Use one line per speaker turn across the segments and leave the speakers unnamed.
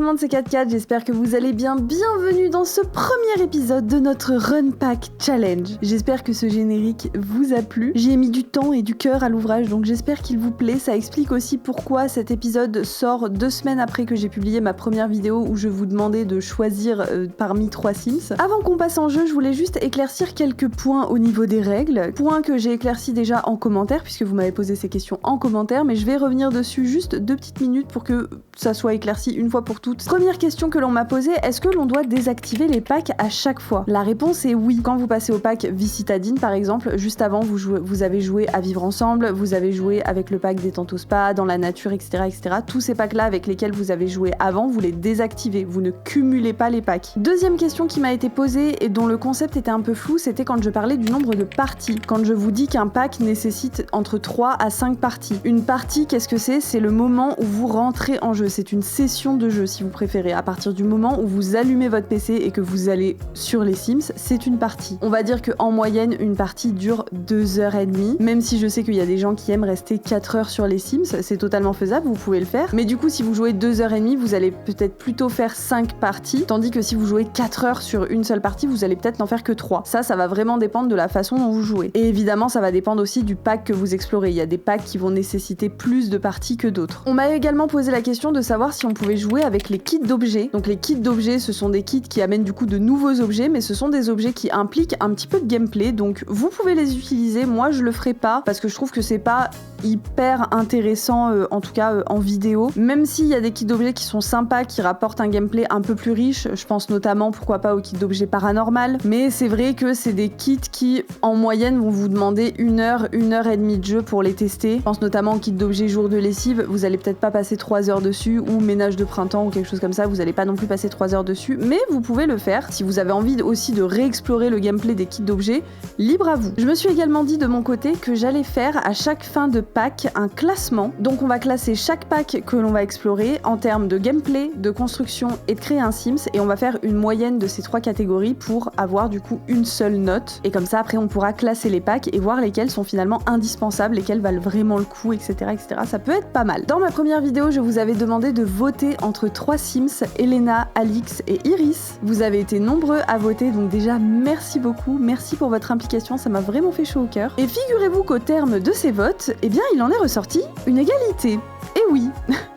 monde, c'est 4-4, j'espère que vous allez bien. Bienvenue dans ce premier épisode de notre Run Pack Challenge. J'espère que ce générique vous a plu. J'y ai mis du temps et du cœur à l'ouvrage, donc j'espère qu'il vous plaît. Ça explique aussi pourquoi cet épisode sort 2 semaines après que j'ai publié ma première vidéo où je vous demandais de choisir parmi 3 Sims. Avant qu'on passe en jeu, je voulais juste éclaircir quelques points au niveau des règles. Points que j'ai éclaircis déjà en commentaire, puisque vous m'avez posé ces questions en commentaire, mais je vais revenir dessus juste 2 petites minutes pour que ça soit éclairci une fois pour toutes. Première question que l'on m'a posée, est-ce que l'on doit désactiver les packs à chaque fois? La réponse est oui. Quand vous passez au pack Vie citadine par exemple, juste avant vous avez joué à Vivre ensemble, vous avez joué avec le pack Détente au spa, dans la nature, etc. etc. Tous ces packs là avec lesquels vous avez joué avant, vous les désactivez, vous ne cumulez pas les packs. Deuxième question qui m'a été posée et dont le concept était un peu flou, c'était quand je parlais du nombre de parties. Quand je vous dis qu'un pack nécessite entre 3 à 5 parties. Une partie, qu'est-ce que c'est? C'est le moment où vous rentrez en jeu, c'est une session de jeu si vous préférez. À partir du moment où vous allumez votre PC et que vous allez sur les Sims, c'est une partie. On va dire qu'en moyenne, une partie dure 2h30, même si je sais qu'il y a des gens qui aiment rester 4 heures sur les Sims, c'est totalement faisable, vous pouvez le faire. Mais du coup, si vous jouez 2h30, vous allez peut-être plutôt faire 5 parties, tandis que si vous jouez 4 heures sur une seule partie, vous allez peut-être n'en faire que 3. Ça va vraiment dépendre de la façon dont vous jouez. Et évidemment, ça va dépendre aussi du pack que vous explorez. Il y a des packs qui vont nécessiter plus de parties que d'autres. On m'a également posé la question de savoir si on pouvait jouer avec les kits d'objets. Donc les kits d'objets, ce sont des kits qui amènent du coup de nouveaux objets, mais ce sont des objets qui impliquent un petit peu de gameplay, donc vous pouvez les utiliser. Moi, je le ferai pas, parce que je trouve que c'est pas hyper intéressant, en tout cas en vidéo. Même s'il y a des kits d'objets qui sont sympas, qui rapportent un gameplay un peu plus riche, je pense notamment, pourquoi pas, aux kits d'objets paranormal, mais c'est vrai que c'est des kits qui, en moyenne, vont vous demander 1 heure, 1h30 de jeu pour les tester. Je pense notamment au kit d'objets jour de lessive, vous allez peut-être pas passer 3 heures dessus, ou ménage de printemps ou quelque chose comme ça, vous allez pas non plus passer 3 heures dessus, mais vous pouvez le faire. Si vous avez envie aussi de réexplorer le gameplay des kits d'objets, libre à vous. Je me suis également dit de mon côté que j'allais faire à chaque fin de pack un classement, donc on va classer chaque pack que l'on va explorer en termes de gameplay, de construction et de créer un Sims, et on va faire une moyenne de ces 3 catégories pour avoir du coup une seule note, et comme ça après on pourra classer les packs et voir lesquels sont finalement indispensables, lesquels valent vraiment le coup, etc., etc. Ça peut être pas mal. Dans ma première vidéo, je vous avais demandé de voter entre 3 Sims, Elena, Alix et Iris. Vous avez été nombreux à voter, donc déjà merci beaucoup, merci pour votre implication, ça m'a vraiment fait chaud au cœur. Et figurez-vous qu'au terme de ces votes, eh bien il en est ressorti une égalité. Et oui,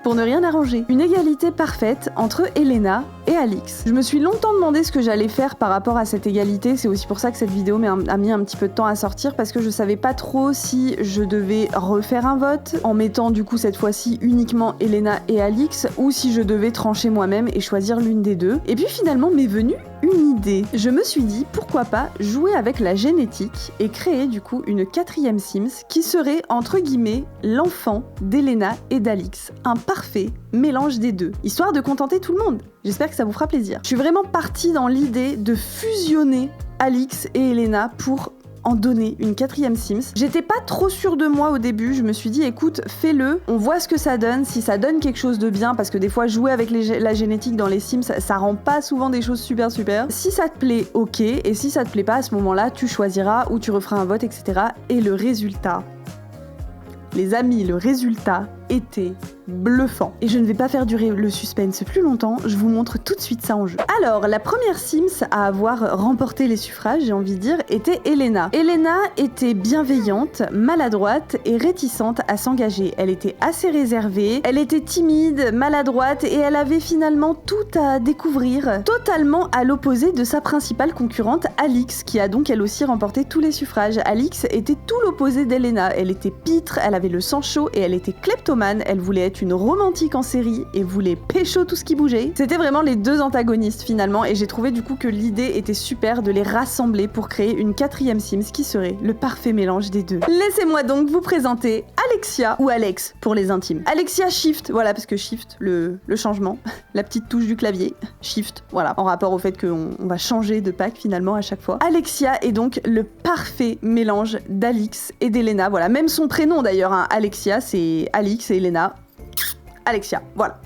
pour ne rien arranger, une égalité parfaite entre Elena et Alix. Je me suis longtemps demandé ce que j'allais faire par rapport à cette égalité, c'est aussi pour ça que cette vidéo a mis un petit peu de temps à sortir, parce que je savais pas trop si je devais refaire un vote, en mettant du coup cette fois-ci uniquement Elena et Alix, ou si je devais trancher moi-même et choisir l'une des deux. Et puis finalement m'est venue une idée. Je me suis dit, pourquoi pas jouer avec la génétique et créer du coup une 4e Sims qui serait entre guillemets l'enfant d'Elena et d'Alix. Un parfait mélange des deux, histoire de contenter tout le monde. J'espère que ça vous fera plaisir. Je suis vraiment partie dans l'idée de fusionner Alix et Elena pour en donner une 4e Sims. J'étais pas trop sûre de moi au début, je me suis dit écoute, fais-le, on voit ce que ça donne, si ça donne quelque chose de bien, parce que des fois jouer avec la génétique dans les Sims, ça rend pas souvent des choses super. Si ça te plaît, ok, et si ça te plaît pas, à ce moment-là, tu choisiras ou tu referas un vote, etc. Et le résultat, les amis, le résultat était bluffant. Et je ne vais pas faire durer le suspense plus longtemps, je vous montre tout de suite ça en jeu. Alors, la première Sims à avoir remporté les suffrages, j'ai envie de dire, était Elena. Elena était bienveillante, maladroite et réticente à s'engager. Elle était assez réservée, elle était timide, maladroite et elle avait finalement tout à découvrir, totalement à l'opposé de sa principale concurrente, Alix, qui a donc elle aussi remporté tous les suffrages. Alix était tout l'opposé d'Elena. Elle était pitre, elle avait le sang chaud et elle était kleptomane. Elle voulait être une romantique en série et voulait pécho tout ce qui bougeait. C'était vraiment les deux antagonistes finalement, et j'ai trouvé du coup que l'idée était super de les rassembler pour créer une 4e Sims qui serait le parfait mélange des deux. Laissez-moi donc vous présenter Alexia, ou Alex pour les intimes. Alexia Shift, voilà, parce que Shift, le changement, la petite touche du clavier, Shift, voilà, en rapport au fait qu'on va changer de pack finalement à chaque fois. Alexia est donc le parfait mélange d'Alix et d'Elena, voilà, même son prénom d'ailleurs, hein. Alexia c'est Alix et Elena. Alexia, voilà.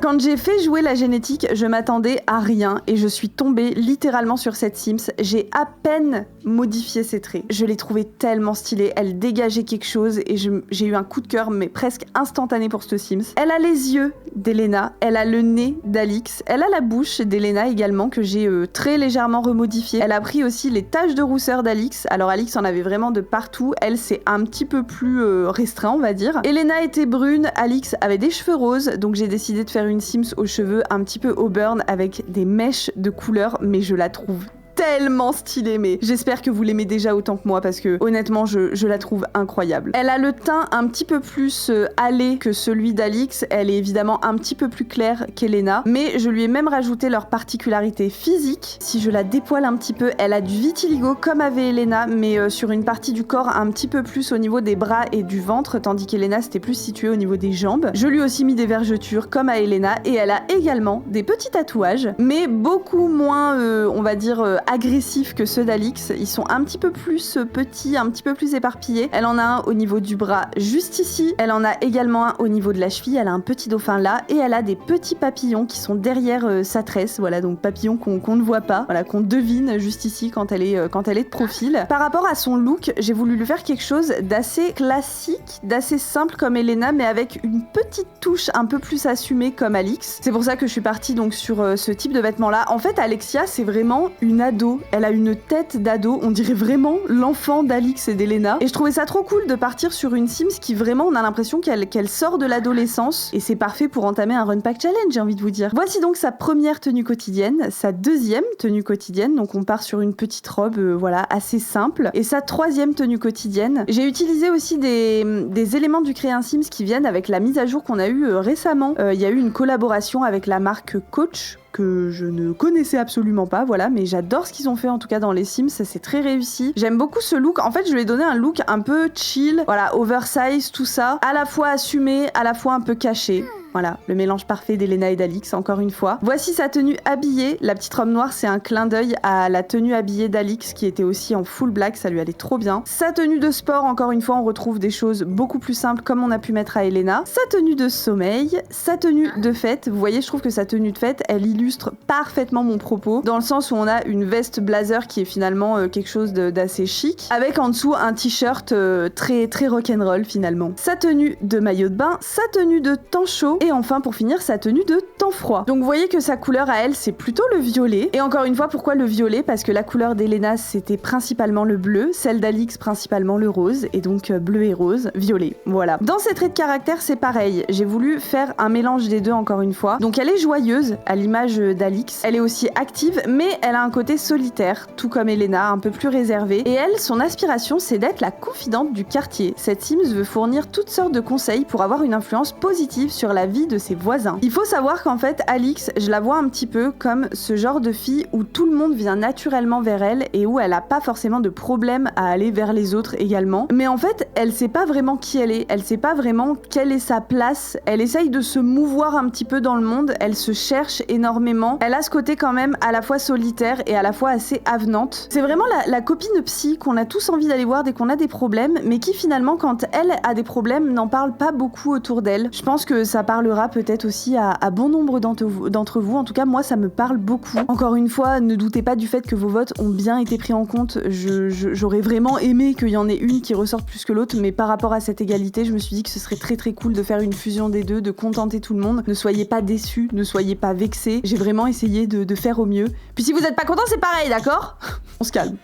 Quand j'ai fait jouer la génétique, je m'attendais à rien et je suis tombée littéralement sur cette Sims. J'ai à peine modifié ses traits. Je l'ai trouvée tellement stylée, elle dégageait quelque chose et j'ai eu un coup de cœur mais presque instantané pour cette Sims. Elle a les yeux d'Elena, elle a le nez d'Alix, elle a la bouche d'Elena également que j'ai très légèrement remodifiée. Elle a pris aussi les taches de rousseur d'Alix. Alors Alix en avait vraiment de partout, elle c'est un petit peu plus restreint on va dire. Elena était brune, Alix avait des cheveux roses, donc j'ai décidé de faire une Sims aux cheveux un petit peu auburn avec des mèches de couleur, mais je la trouve tellement stylée, mais j'espère que vous l'aimez déjà autant que moi parce que honnêtement je la trouve incroyable. Elle a le teint un petit peu plus hâlé que celui d'Alix, elle est évidemment un petit peu plus claire qu'Elena, mais je lui ai même rajouté leurs particularités physiques. Si je la dépoile un petit peu, elle a du vitiligo comme avait Elena, mais sur une partie du corps un petit peu plus au niveau des bras et du ventre, tandis qu'Elena c'était plus situé au niveau des jambes. Je lui ai aussi mis des vergetures comme à Elena et elle a également des petits tatouages, mais beaucoup moins on va dire agressifs que ceux d'Alix. Ils sont un petit peu plus petits, un petit peu plus éparpillés. Elle en a un au niveau du bras juste ici. Elle en a également un au niveau de la cheville. Elle a un petit dauphin là et elle a des petits papillons qui sont derrière sa tresse. Voilà, donc papillons qu'on ne voit pas, voilà, qu'on devine juste ici quand elle est de profil. Par rapport à son look, j'ai voulu lui faire quelque chose d'assez classique, d'assez simple comme Elena, mais avec une petite touche un peu plus assumée comme Alix. C'est pour ça que je suis partie donc sur ce type de vêtements là. En fait, Alexia, c'est vraiment une ado. Elle a une tête d'ado, on dirait vraiment l'enfant d'Alix et d'Elena. Et je trouvais ça trop cool de partir sur une Sims qui vraiment, on a l'impression qu'elle sort de l'adolescence. Et c'est parfait pour entamer un Run Pack Challenge, j'ai envie de vous dire. Voici donc sa première tenue quotidienne, sa deuxième tenue quotidienne. Donc on part sur une petite robe, voilà, assez simple. Et sa troisième tenue quotidienne. J'ai utilisé aussi des éléments du Créer un Sims qui viennent avec la mise à jour qu'on a eue récemment. Il y a eu une collaboration avec la marque Coach, que je ne connaissais absolument pas, voilà, mais j'adore ce qu'ils ont fait en tout cas dans les Sims, ça c'est très réussi. J'aime beaucoup ce look, en fait je lui ai donné un look un peu chill, voilà, oversize, tout ça, à la fois assumé, à la fois un peu caché. Voilà, le mélange parfait d'Elena et d'Alix, encore une fois. Voici sa tenue habillée. La petite robe noire, c'est un clin d'œil à la tenue habillée d'Alix, qui était aussi en full black, ça lui allait trop bien. Sa tenue de sport, encore une fois, on retrouve des choses beaucoup plus simples, comme on a pu mettre à Elena. Sa tenue de sommeil, sa tenue de fête. Vous voyez, je trouve que sa tenue de fête, elle illustre parfaitement mon propos, dans le sens où on a une veste blazer qui est finalement quelque chose d'assez chic, avec en dessous un t-shirt très, très rock'n'roll finalement. Sa tenue de maillot de bain, sa tenue de temps chaud, et enfin pour finir sa tenue de temps froid. Donc vous voyez que sa couleur à elle c'est plutôt le violet, et encore une fois pourquoi le violet? Parce que la couleur d'Elena c'était principalement le bleu, celle d'Alix principalement le rose, et donc bleu et rose, violet, voilà. Dans ses traits de caractère c'est pareil, j'ai voulu faire un mélange des deux encore une fois. Donc elle est joyeuse à l'image d'Alix, elle est aussi active mais elle a un côté solitaire, tout comme Elena, un peu plus réservée, et elle, son aspiration c'est d'être la confidente du quartier. Cette Sims veut fournir toutes sortes de conseils pour avoir une influence positive sur la vie de ses voisins. Il faut savoir qu'en fait, Alix, je la vois un petit peu comme ce genre de fille où tout le monde vient naturellement vers elle et où elle a pas forcément de problème à aller vers les autres également. Mais en fait, elle sait pas vraiment qui elle sait pas vraiment quelle est sa place, elle essaye de se mouvoir un petit peu dans le monde, elle se cherche énormément, elle a ce côté quand même à la fois solitaire et à la fois assez avenante. C'est vraiment la copine psy qu'on a tous envie d'aller voir dès qu'on a des problèmes, mais qui finalement, quand elle a des problèmes, n'en parle pas beaucoup autour d'elle. Je pense que ça parlera peut-être aussi à bon nombre d'entre vous. En tout cas, moi, ça me parle beaucoup. Encore une fois, ne doutez pas du fait que vos votes ont bien été pris en compte. J'aurais vraiment aimé qu'il y en ait une qui ressorte plus que l'autre, mais par rapport à cette égalité, je me suis dit que ce serait très très cool de faire une fusion des deux, de contenter tout le monde. Ne soyez pas déçus, ne soyez pas vexés. J'ai vraiment essayé de faire au mieux. Puis si vous n'êtes pas content, c'est pareil, d'accord? On se calme.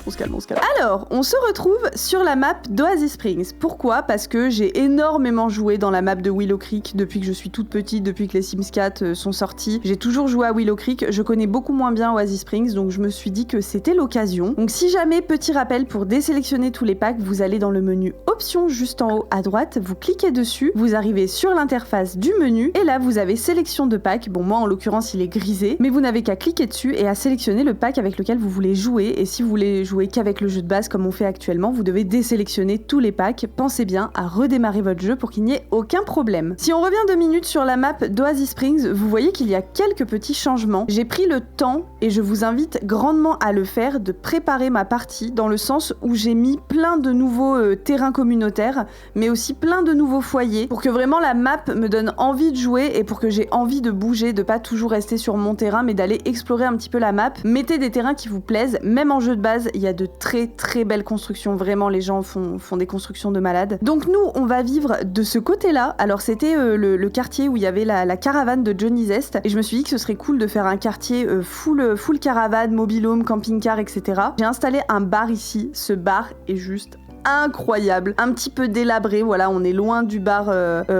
Alors, on se retrouve sur la map d'Oasis Springs. Pourquoi? Parce que j'ai énormément joué dans la map de Willow Creek depuis que je suis toute petite, depuis que les Sims 4 sont sortis. J'ai toujours joué à Willow Creek, je connais beaucoup moins bien Oasis Springs, donc je me suis dit que c'était l'occasion. Donc si jamais, petit rappel, pour désélectionner tous les packs, vous allez dans le menu Options juste en haut à droite, vous cliquez dessus, vous arrivez sur l'interface du menu, et là vous avez sélection de packs. Bon, moi en l'occurrence il est grisé, mais vous n'avez qu'à cliquer dessus et à sélectionner le pack avec lequel vous voulez jouer, et si vous voulez jouer qu'avec le jeu de base comme on fait actuellement, vous devez désélectionner tous les packs. Pensez bien à redémarrer votre jeu pour qu'il n'y ait aucun problème. Si on revient 2 minutes sur la map d'Oasis Springs, vous voyez qu'il y a quelques petits changements. J'ai pris le temps, et je vous invite grandement à le faire, de préparer ma partie, dans le sens où j'ai mis plein de nouveaux terrains communautaires, mais aussi plein de nouveaux foyers, pour que vraiment la map me donne envie de jouer, et pour que j'ai envie de bouger, de pas toujours rester sur mon terrain, mais d'aller explorer un petit peu la map. Mettez des terrains qui vous plaisent, même en jeu de base, il y a de très très belles constructions, vraiment les gens font des constructions de malades. Donc nous, on va vivre de ce côté-là. Alors c'était le quartier où il y avait la caravane de Johnny Zest, et je me suis dit que ce serait cool de faire un quartier full caravane, mobil-home, camping-car, etc. J'ai installé un bar ici, ce bar est juste incroyable, un petit peu délabré, voilà, on est loin du bar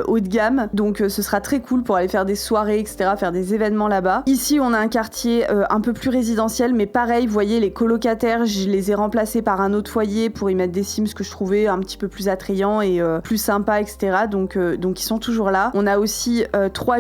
haut de gamme, donc ce sera très cool pour aller faire des soirées, etc., faire des événements là-bas. Ici, on a un quartier un peu plus résidentiel, mais pareil, vous voyez, les colocataires, je les ai remplacés par un autre foyer pour y mettre des Sims que je trouvais un petit peu plus attrayants et plus sympas, etc., donc ils sont toujours là. On a aussi 3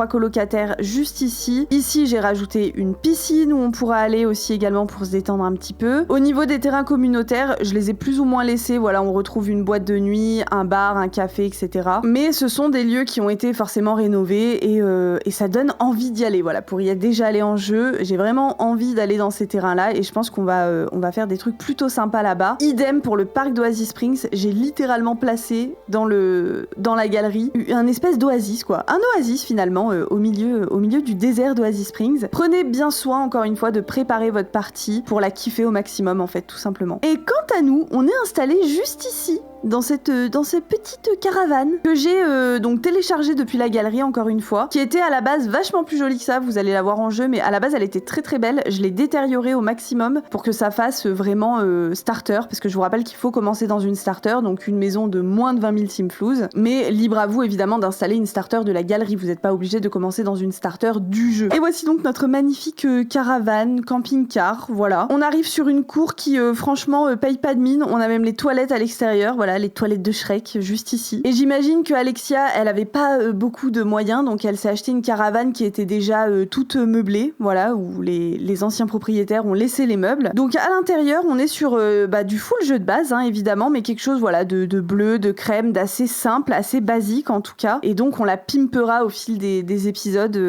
colocataires juste ici. Ici, j'ai rajouté une piscine où on pourra aller aussi également pour se détendre un petit peu. Au niveau des terrains communautaires, je les ai plus ou moins laissés. Voilà, on retrouve une boîte de nuit, un bar, un café, etc. Mais ce sont des lieux qui ont été forcément rénovés et ça donne envie d'y aller. Voilà, pour y être déjà allé en jeu, j'ai vraiment envie d'aller dans ces terrains-là et je pense qu'on va faire des trucs plutôt sympas là-bas. Idem pour le parc d'Oasis Springs, j'ai littéralement placé dans la galerie un espèce d'oasis, quoi. Un oasis finalement au milieu du désert d'Oasis Springs. Prenez bien soin, encore une fois, de préparer votre partie pour la kiffer au maximum, en fait, tout simplement. Et quant à nous, on est installé juste ici, dans cette petite caravane que j'ai donc téléchargée depuis la galerie, encore une fois, qui était à la base vachement plus jolie que ça, vous allez la voir en jeu, mais à la base elle était très très belle. Je l'ai détériorée au maximum pour que ça fasse vraiment starter, parce que je vous rappelle qu'il faut commencer dans une starter, donc une maison de moins de 20 000 simflouz, mais libre à vous évidemment d'installer une starter de la galerie, vous n'êtes pas obligé de commencer dans une starter du jeu. Et voici donc notre magnifique caravane, camping-car, voilà. On arrive sur une cour qui franchement paye pas de mine, on a même les toilettes à l'extérieur, voilà, les toilettes de Shrek, juste ici. Et j'imagine que Alexia, elle avait pas beaucoup de moyens, donc elle s'est acheté une caravane qui était déjà toute meublée, voilà, où les anciens propriétaires ont laissé les meubles. Donc à l'intérieur, on est sur du full jeu de base, hein, évidemment, mais quelque chose, voilà, de bleu, de crème, d'assez simple, assez basique en tout cas. Et donc on la pimpera au fil des épisodes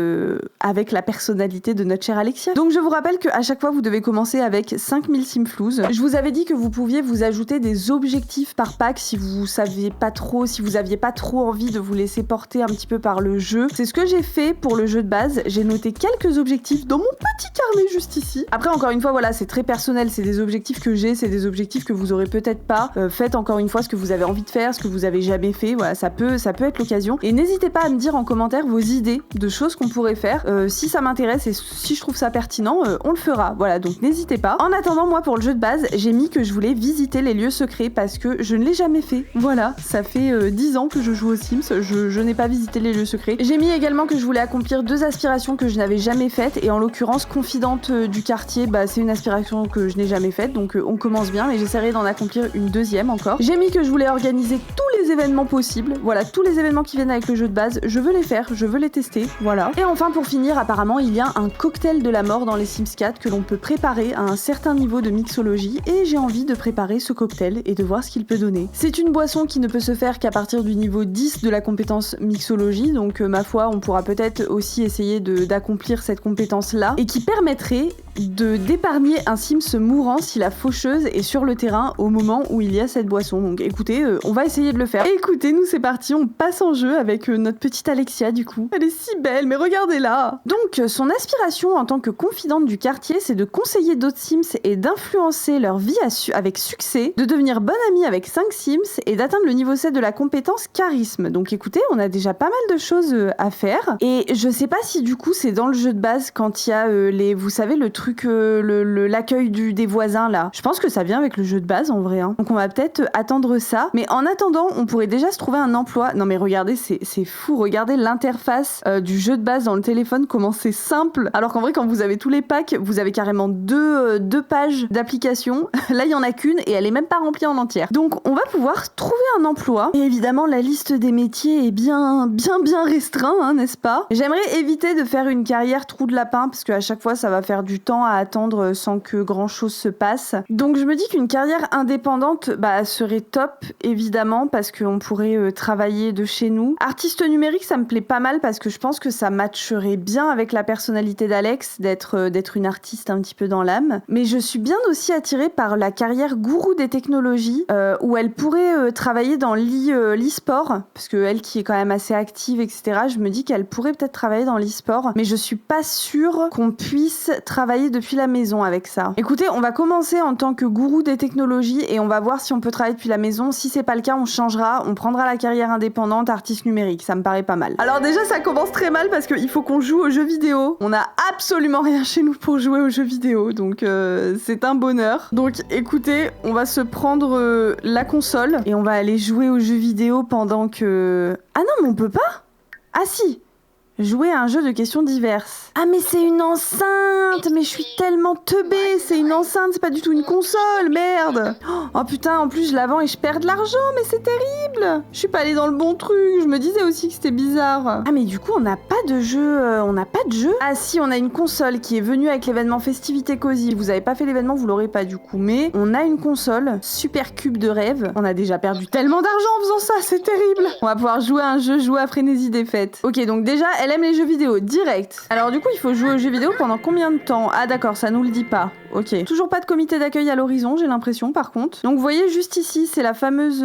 avec la personnalité de notre chère Alexia. Donc je vous rappelle qu'à chaque fois, vous devez commencer avec 5000 simflouz. Je vous avais dit que vous pouviez vous ajouter des objectifs par pack si vous aviez pas trop envie de vous laisser porter un petit peu par le jeu. C'est ce que j'ai fait pour le jeu de base. J'ai noté quelques objectifs dans mon petit carnet juste ici. Après, encore une fois, voilà, c'est très personnel. C'est des objectifs que j'ai, c'est des objectifs que vous aurez peut-être pas. Faites encore une fois ce que vous avez envie de faire, ce que vous avez jamais fait. Voilà, ça peut être l'occasion. Et n'hésitez pas à me dire en commentaire vos idées de choses qu'on pourrait faire. Si ça m'intéresse et si je trouve ça pertinent, on le fera. Voilà, donc n'hésitez pas. En attendant, moi, pour le jeu de base, j'ai mis que je voulais visiter les lieux secrets parce que je ne l'ai jamais fait. Voilà, ça fait 10 ans que je joue aux Sims, je n'ai pas visité les lieux secrets. J'ai mis également que je voulais accomplir 2 aspirations que je n'avais jamais faites, et en l'occurrence, confidente du quartier, c'est une aspiration que je n'ai jamais faite, donc on commence bien, mais j'essaierai d'en accomplir une deuxième encore. J'ai mis que je voulais organiser tous les événements possibles, voilà, tous les événements qui viennent avec le jeu de base, je veux les faire, je veux les tester, voilà. Et enfin, pour finir, apparemment, il y a un cocktail de la mort dans les Sims 4 que l'on peut préparer à un certain niveau de mixologie, et j'ai envie de préparer ce cocktail et de voir ce qu'il peut donner. C'est une boisson qui ne peut se faire qu'à partir du niveau 10 de la compétence mixologie, donc ma foi, on pourra peut-être aussi essayer d'accomplir cette compétence-là, et qui permettrait d'épargner un Sims mourant si la faucheuse est sur le terrain au moment où il y a cette boisson. Donc écoutez, on va essayer de le faire. Et écoutez, nous c'est parti, on passe en jeu avec notre petite Alexia du coup. Elle est si belle, mais regardez-la. Donc son aspiration en tant que confidente du quartier, c'est de conseiller d'autres Sims et d'influencer leur vie avec succès, de devenir bonne amie avec 5 Sims et d'atteindre le niveau 7 de la compétence charisme. Donc écoutez, on a déjà pas mal de choses à faire. Et je sais pas si du coup c'est dans le jeu de base quand il y a vous savez, le truc, l'accueil des voisins là. Je pense que ça vient avec le jeu de base en vrai. Hein. Donc on va peut-être attendre ça. Mais en attendant, on pourrait déjà se trouver un emploi. Non mais regardez, c'est fou. Regardez l'interface du jeu de base dans le téléphone, comment c'est simple. Alors qu'en vrai, quand vous avez tous les packs, vous avez carrément deux pages d'application. Là, il y en a qu'une et elle est même pas remplie en entière. Donc on va pouvoir trouver un emploi. Et évidemment, la liste des métiers est bien restreinte, hein, n'est-ce pas? J'aimerais éviter de faire une carrière trou de lapin parce qu'à chaque fois, ça va faire du temps temps à attendre sans que grand chose se passe. Donc je me dis qu'une carrière indépendante serait top, évidemment, parce qu'on pourrait travailler de chez nous. Artiste numérique, ça me plaît pas mal parce que je pense que ça matcherait bien avec la personnalité d'Alex, d'être une artiste un petit peu dans l'âme. Mais je suis bien aussi attirée par la carrière gourou des technologies, où elle pourrait travailler dans l'e-sport, parce qu'elle qui est quand même assez active, etc., je me dis qu'elle pourrait peut-être travailler dans l'e-sport, mais je suis pas sûre qu'on puisse travailler depuis la maison avec ça. Écoutez, on va commencer en tant que gourou des technologies et on va voir si on peut travailler depuis la maison. Si c'est pas le cas, on changera, on prendra la carrière indépendante, artiste numérique, ça me paraît pas mal. Alors déjà, ça commence très mal parce qu'il faut qu'on joue aux jeux vidéo. On a absolument rien chez nous pour jouer aux jeux vidéo, donc c'est un bonheur. Donc écoutez, on va se prendre la console et on va aller jouer aux jeux vidéo pendant que... Ah non, mais on peut pas? Ah si! Jouer à un jeu de questions diverses. Ah mais c'est une enceinte. Mais je suis tellement teubée. C'est une enceinte, c'est pas du tout une console, merde. Oh putain, en plus je la vends et je perds de l'argent, mais c'est terrible. Je suis pas allée dans le bon truc. Je me disais aussi que c'était bizarre. Ah mais du coup on n'a pas de jeu. Ah si, on a une console qui est venue avec l'événement Festivité Cozy. Vous avez pas fait l'événement, vous l'aurez pas du coup. Mais on a une console Super Cube de rêve. On a déjà perdu tellement d'argent en faisant ça, c'est terrible. On va pouvoir jouer à un jeu, jouer à Frénésie Défaite. Ok, donc déjà elle aime les jeux vidéo, direct. Alors du coup, il faut jouer aux jeux vidéo pendant combien de temps? Ah d'accord, ça nous le dit pas. Ok. Toujours pas de comité d'accueil à l'horizon, j'ai l'impression, par contre. Donc vous voyez juste ici, c'est la fameuse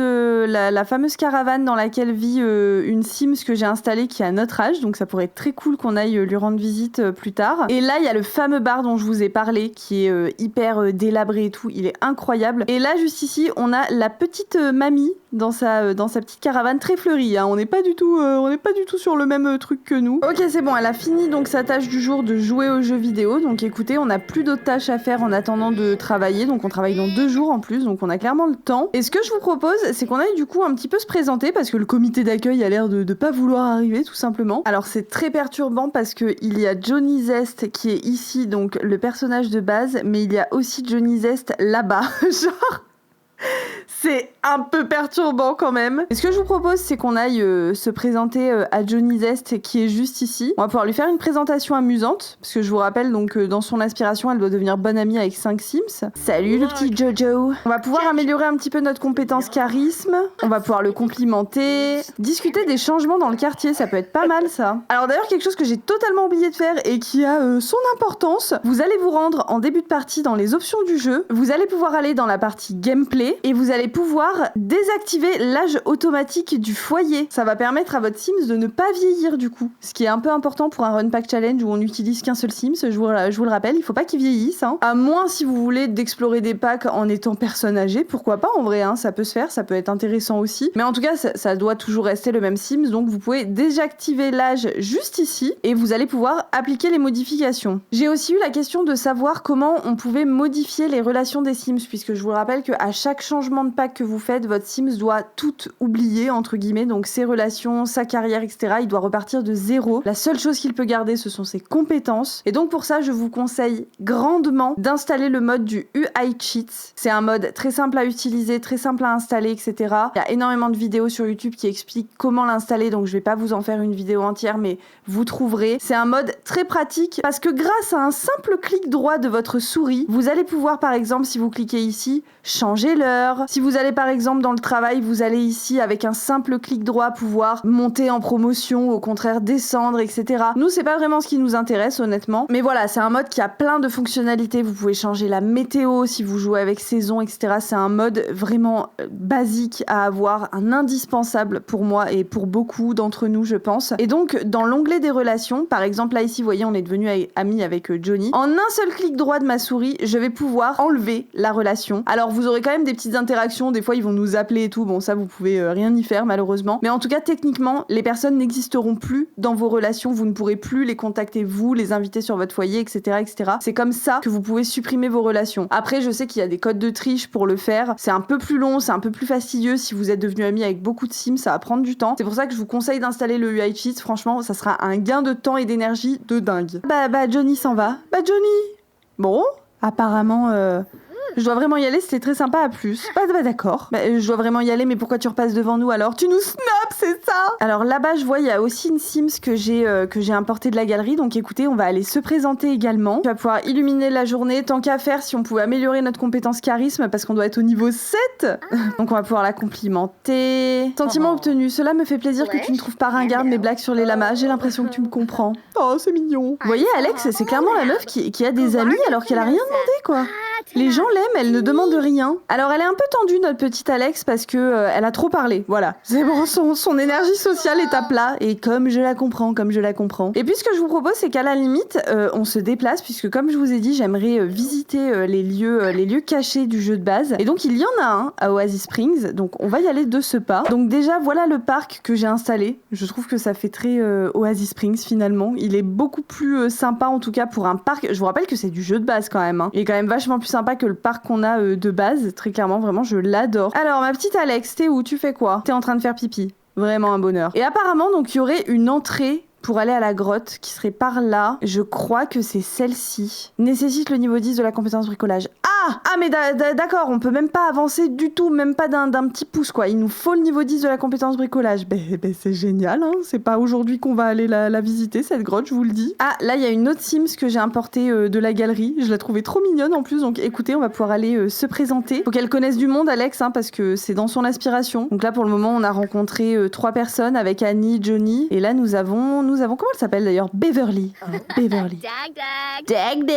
caravane dans laquelle vit une Sims que j'ai installée qui a notre âge, donc ça pourrait être très cool qu'on aille lui rendre visite plus tard. Et là, il y a le fameux bar dont je vous ai parlé, qui est hyper délabré et tout, il est incroyable. Et là, juste ici, on a la petite mamie dans sa petite caravane très fleurie, hein. On n'est pas du tout sur le même truc que nous. Ok, c'est bon, elle a fini donc sa tâche du jour de jouer aux jeux vidéo. Donc écoutez, on n'a plus d'autres tâches à faire en attendant de travailler. Donc on travaille dans 2 jours en plus, donc on a clairement le temps. Et ce que je vous propose, c'est qu'on aille du coup un petit peu se présenter parce que le comité d'accueil a l'air de pas vouloir arriver tout simplement. Alors c'est très perturbant parce que il y a Johnny Zest qui est ici, donc le personnage de base, mais il y a aussi Johnny Zest là-bas. Genre... C'est un peu perturbant quand même. Et ce que je vous propose, c'est qu'on aille se présenter à Johnny Zest qui est juste ici. On va pouvoir lui faire une présentation amusante, parce que je vous rappelle donc dans son aspiration, elle doit devenir bonne amie avec 5 Sims. Salut le petit Jojo. On va pouvoir améliorer un petit peu notre compétence charisme. On va pouvoir le complimenter. Discuter des changements dans le quartier, ça peut être pas mal ça. Alors d'ailleurs, quelque chose que j'ai totalement oublié de faire et qui a son importance, vous allez vous rendre en début de partie dans les options du jeu. Vous allez pouvoir aller dans la partie gameplay et vous allez pouvoir désactiver l'âge automatique du foyer. Ça va permettre à votre Sims de ne pas vieillir du coup. Ce qui est un peu important pour un Run Pack Challenge où on n'utilise qu'un seul Sims, je vous le rappelle, il faut pas qu'il vieillisse. Hein. À moins si vous voulez d'explorer des packs en étant personne âgée, pourquoi pas en vrai, hein, ça peut se faire, ça peut être intéressant aussi. Mais en tout cas, ça doit toujours rester le même Sims, donc vous pouvez désactiver l'âge juste ici et vous allez pouvoir appliquer les modifications. J'ai aussi eu la question de savoir comment on pouvait modifier les relations des Sims, puisque je vous rappelle qu'à chaque changement de pack que vous faites, votre Sims doit tout oublier, entre guillemets, donc ses relations, sa carrière, etc. Il doit repartir de zéro. La seule chose qu'il peut garder, ce sont ses compétences. Et donc pour ça, je vous conseille grandement d'installer le mode du UI Cheats. C'est un mode très simple à utiliser, très simple à installer, etc. Il y a énormément de vidéos sur YouTube qui expliquent comment l'installer, donc je vais pas vous en faire une vidéo entière, mais vous trouverez. C'est un mode très pratique parce que grâce à un simple clic droit de votre souris, vous allez pouvoir, par exemple, si vous cliquez ici, changer l'heure. Si vous allez par exemple dans le travail, vous allez ici avec un simple clic droit pouvoir monter en promotion, au contraire descendre, etc. Nous, c'est pas vraiment ce qui nous intéresse honnêtement. Mais voilà, c'est un mode qui a plein de fonctionnalités. Vous pouvez changer la météo si vous jouez avec saison, etc. C'est un mode vraiment basique à avoir, un indispensable pour moi et pour beaucoup d'entre nous, je pense. Et donc, dans l'onglet des relations, par exemple là ici, vous voyez, on est devenu amis avec Johnny. En un seul clic droit de ma souris, je vais pouvoir enlever la relation. Alors, vous aurez quand même des petites interactions, des fois ils vont nous appeler et tout, bon ça vous pouvez rien y faire malheureusement, mais en tout cas techniquement les personnes n'existeront plus dans vos relations, vous ne pourrez plus les contacter vous, les inviter sur votre foyer, etc. etc. C'est comme ça que vous pouvez supprimer vos relations. Après je sais qu'il y a des codes de triche pour le faire, c'est un peu plus long, c'est un peu plus fastidieux, si vous êtes devenu ami avec beaucoup de Sims, ça va prendre du temps, c'est pour ça que je vous conseille d'installer le UI Cheats, franchement ça sera un gain de temps et d'énergie de dingue. Bah Johnny s'en va. Bah Johnny. Bon, apparemment Je dois vraiment y aller, c'était très sympa à plus. Bah d'accord. Bah, je dois vraiment y aller, mais pourquoi tu repasses devant nous alors? Tu nous snaps, c'est ça? Alors là-bas, je vois, il y a aussi une Sims que j'ai importée de la galerie. Donc écoutez, on va aller se présenter également. Tu vas pouvoir illuminer la journée. Tant qu'à faire, si on pouvait améliorer notre compétence charisme, parce qu'on doit être au niveau 7. Donc on va pouvoir la complimenter. Sentiment obtenu. Cela me fait plaisir que tu ne trouves pas ringarde mes blagues sur les lamas. J'ai l'impression que tu me comprends. Oh, c'est mignon. Vous voyez, Alex, c'est clairement la meuf qui a des amis alors qu'elle a rien demandé, quoi. Les gens l'aiment, elle ne demande rien. Alors elle est un peu tendue, notre petite Alex, parce que elle a trop parlé. Voilà. C'est bon, son énergie sociale est à plat. Et comme je la comprends. Et puis ce que je vous propose, c'est qu'à la limite, on se déplace, puisque comme je vous ai dit, j'aimerais visiter les lieux cachés du jeu de base. Et donc il y en a un à Oasis Springs. Donc on va y aller de ce pas. Donc déjà, voilà le parc que j'ai installé. Je trouve que ça fait très Oasis Springs finalement. Il est beaucoup plus sympa, en tout cas pour un parc. Je vous rappelle que c'est du jeu de base quand même. Hein. Il est quand même vachement plus sympa que le parc qu'on a de base. Très clairement, vraiment, je l'adore. Alors, ma petite Alex, t'es où? Tu fais quoi? T'es en train de faire pipi. Vraiment un bonheur. Et apparemment, donc, il y aurait une entrée pour aller à la grotte qui serait par là. Je crois que c'est celle-ci. Nécessite le niveau 10 de la compétence bricolage. Ah mais d'accord, on peut même pas avancer du tout, même pas d'un petit pouce quoi. Il nous faut le niveau 10 de la compétence bricolage. Ben c'est génial, hein. C'est pas aujourd'hui qu'on va aller la visiter, cette grotte, je vous le dis. Ah, là il y a une autre Sims que j'ai importée de la galerie. Je la trouvais trop mignonne en plus, donc écoutez, on va pouvoir aller se présenter. Faut qu'elle connaisse du monde, Alex, hein, parce que c'est dans son aspiration. Donc là pour le moment, on a rencontré 3 personnes avec Annie, Johnny, et là nous avons comment elle s'appelle d'ailleurs? Beverly. Beverly. Dag.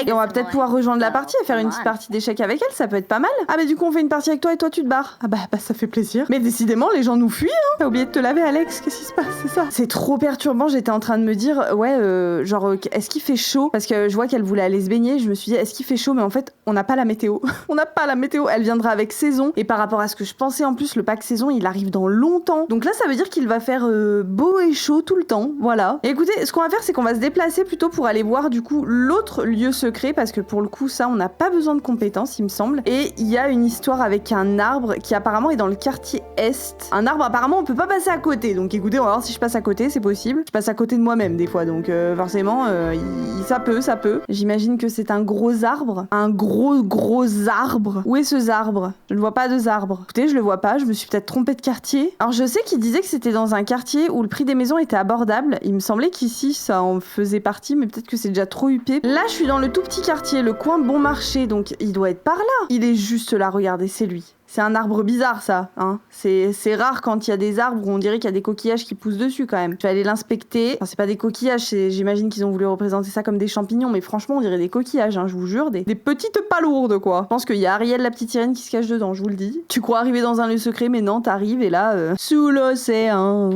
Et on va peut-être pouvoir rejoindre la partie et faire une petite partie d'échecs avec elle, ça peut être pas mal. Ah bah du coup on fait une partie avec toi et toi tu te barres. Ah bah ça fait plaisir. Mais décidément les gens nous fuient, hein. T'as oublié de te laver, Alex? Qu'est-ce qui se passe? C'est ça. C'est trop perturbant, j'étais en train de me dire est-ce qu'il fait chaud? Parce que je vois qu'elle voulait aller se baigner, je me suis dit est-ce qu'il fait chaud? Mais en fait on n'a pas la météo. On n'a pas la météo, elle viendra avec saison. Et par rapport à ce que je pensais en plus, le pack saison il arrive dans longtemps. Donc là ça veut dire qu'il va faire beau et chaud tout le temps. Voilà. Et écoutez, ce qu'on va faire c'est qu'on va se déplacer plutôt pour aller voir du coup l'autre lieu secret, parce que pour le coup ça on n'a pas besoin de compétences il me semble. Et il y a une histoire avec un arbre qui apparemment est dans le quartier Est. Un arbre apparemment on peut pas passer à côté. Donc écoutez, on va voir si je passe à côté, c'est possible. Je passe à côté de moi-même des fois, donc forcément ça peut. J'imagine que c'est un gros arbre. Un gros arbre. Où est ce arbre? Je ne vois pas de arbre. Écoutez, je le vois pas, je me suis peut-être trompée de quartier. Alors je sais qu'il disait que c'était dans un quartier où le prix des maisons était abordable. Il me semblait qu'ici ça en faisait partie, mais peut-être que c'est déjà trop huppé. Là je suis dans le tout petit quartier, le coin Bon Marché, donc il doit être par là. Il est juste là, regardez, c'est lui. C'est un arbre bizarre ça, hein. C'est rare quand il y a des arbres où on dirait qu'il y a des coquillages qui poussent dessus quand même. Je vais aller l'inspecter. Enfin, c'est pas des coquillages, j'imagine qu'ils ont voulu représenter ça comme des champignons, mais franchement on dirait des coquillages, hein, je vous jure, des petites palourdes quoi. Je pense qu'il y a Ariel la petite sirène qui se cache dedans, je vous le dis. Tu crois arriver dans un lieu secret, mais non, t'arrives et là, sous l'océan,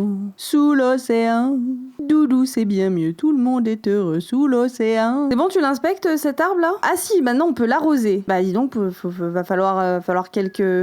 doudou c'est bien mieux, tout le monde est heureux sous l'océan. C'est bon, tu l'inspectes cet arbre là? Ah si, maintenant on peut l'arroser. Bah dis donc, va falloir quelques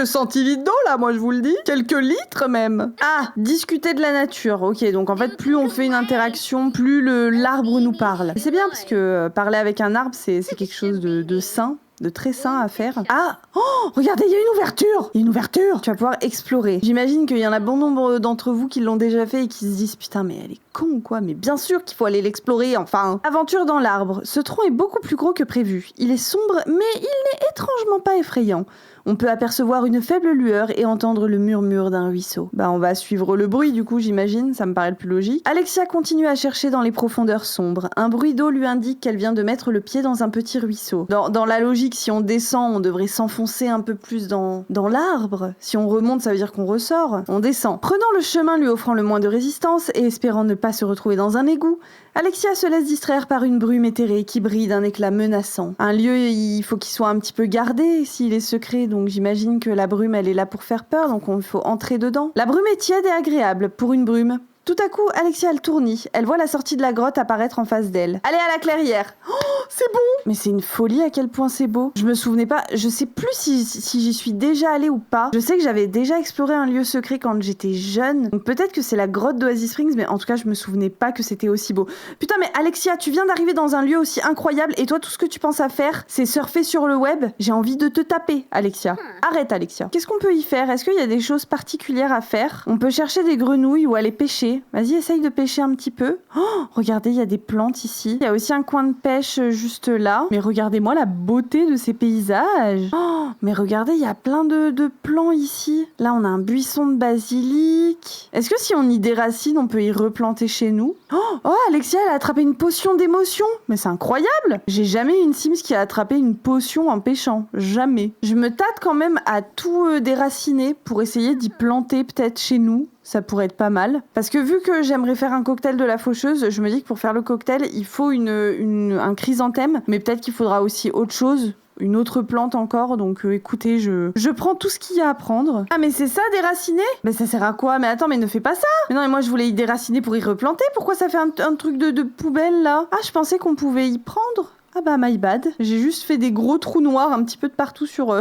centilitres d'eau là, moi je vous le dis. Quelques litres même. Ah, discuter de la nature. Ok, donc en fait plus on fait une interaction, plus l'arbre nous parle. C'est bien parce que parler avec un arbre c'est quelque chose de sain. De très sain à faire. Ah! Oh! Regardez, il y a une ouverture! Il y a une ouverture! Tu vas pouvoir explorer. J'imagine qu'il y en a bon nombre d'entre vous qui l'ont déjà fait et qui se disent putain, mais elle est con ou quoi? Mais bien sûr qu'il faut aller l'explorer, enfin! Aventure dans l'arbre. Ce tronc est beaucoup plus gros que prévu. Il est sombre, mais il n'est étrangement pas effrayant. On peut apercevoir une faible lueur et entendre le murmure d'un ruisseau. Bah on va suivre le bruit du coup j'imagine, ça me paraît le plus logique. Alexia continue à chercher dans les profondeurs sombres. Un bruit d'eau lui indique qu'elle vient de mettre le pied dans un petit ruisseau. Dans la logique, si on descend, on devrait s'enfoncer un peu plus dans l'arbre. Si on remonte, ça veut dire qu'on ressort. On descend. Prenant le chemin lui offrant le moins de résistance et espérant ne pas se retrouver dans un égout, Alexia se laisse distraire par une brume éthérée qui brille d'un éclat menaçant. Un lieu, il faut qu'il soit un petit peu gardé s'il est secret, donc j'imagine que la brume, elle est là pour faire peur, donc il faut entrer dedans. La brume est tiède et agréable pour une brume. Tout à coup, Alexia elle tournie. Elle voit la sortie de la grotte apparaître en face d'elle. Allez à la clairière. Oh, c'est bon. Mais c'est une folie à quel point c'est beau. Je me souvenais pas, je sais plus si j'y suis déjà allée ou pas. Je sais que j'avais déjà exploré un lieu secret quand j'étais jeune. Donc peut-être que c'est la grotte d'Oasis Springs, mais en tout cas, je me souvenais pas que c'était aussi beau. Putain, mais Alexia, tu viens d'arriver dans un lieu aussi incroyable et toi, tout ce que tu penses à faire, c'est surfer sur le web. J'ai envie de te taper, Alexia. Arrête, Alexia. Qu'est-ce qu'on peut y faire? Est-ce qu'il y a des choses particulières à faire? On peut chercher des grenouilles ou aller pêcher. pêcher. Vas-y, essaye de pêcher un petit peu. Oh, regardez, il y a des plantes ici. Il y a aussi un coin de pêche juste là. Mais regardez-moi la beauté de ces paysages. Oh, mais regardez, il y a plein de plants ici. Là, on a un buisson de basilic. Est-ce que si on y déracine, on peut y replanter chez nous? Oh, Alexia, elle a attrapé une potion d'émotion. Mais c'est incroyable. J'ai jamais eu une Sims qui a attrapé une potion en pêchant. Jamais. Je me tâte quand même à tout déraciner pour essayer d'y planter peut-être chez nous. Ça pourrait être pas mal. Parce que vu que j'aimerais faire un cocktail de la faucheuse, je me dis que pour faire le cocktail, il faut un chrysanthème. Mais peut-être qu'il faudra aussi autre chose. Une autre plante encore, donc écoutez, je prends tout ce qu'il y a à prendre. Ah mais c'est ça, déraciner? Mais ça sert à quoi? Mais attends, mais ne fais pas ça! Mais non, mais moi je voulais y déraciner pour y replanter, pourquoi ça fait un truc de poubelle là? Ah, je pensais qu'on pouvait y prendre. Ah bah my bad, j'ai juste fait des gros trous noirs un petit peu de partout sur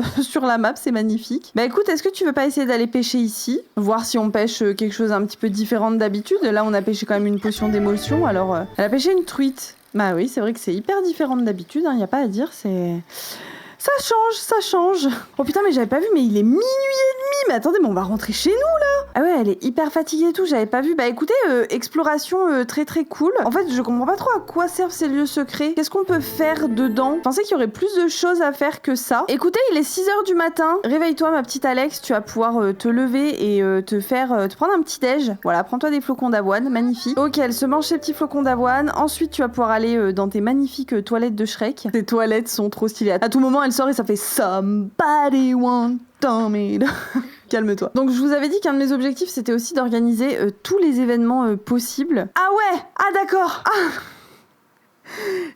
la map, c'est magnifique. Bah écoute, est-ce que tu veux pas essayer d'aller pêcher ici? Voir si on pêche quelque chose un petit peu différent d'habitude. Là on a pêché quand même une potion d'émotion, alors elle a pêché une truite. Bah oui, c'est vrai que c'est hyper différent d'habitude, hein, y a pas à dire, c'est... Ça change. Oh putain, mais j'avais pas vu, mais il est minuit et demi. Mais attendez, mais on va rentrer chez nous, là. Ah ouais, elle est hyper fatiguée et tout, j'avais pas vu. Bah écoutez, exploration très très cool. En fait, je comprends pas trop à quoi servent ces lieux secrets. Qu'est-ce qu'on peut faire dedans? Je pensais qu'il y aurait plus de choses à faire que ça. Écoutez, il est 6h du matin. Réveille-toi, ma petite Alex. Tu vas pouvoir te lever et te prendre un petit déj. Voilà, prends-toi des flocons d'avoine, magnifique. Ok, elle se mange ses petits flocons d'avoine. Ensuite, tu vas pouvoir aller dans tes magnifiques toilettes de Shrek. Tes toilettes sont trop stylées. À tout moment, elle sort et ça fait Somebody want me. Calme-toi. Donc je vous avais dit qu'un de mes objectifs c'était aussi d'organiser tous les événements possibles. Ah ouais. Ah d'accord. Ah.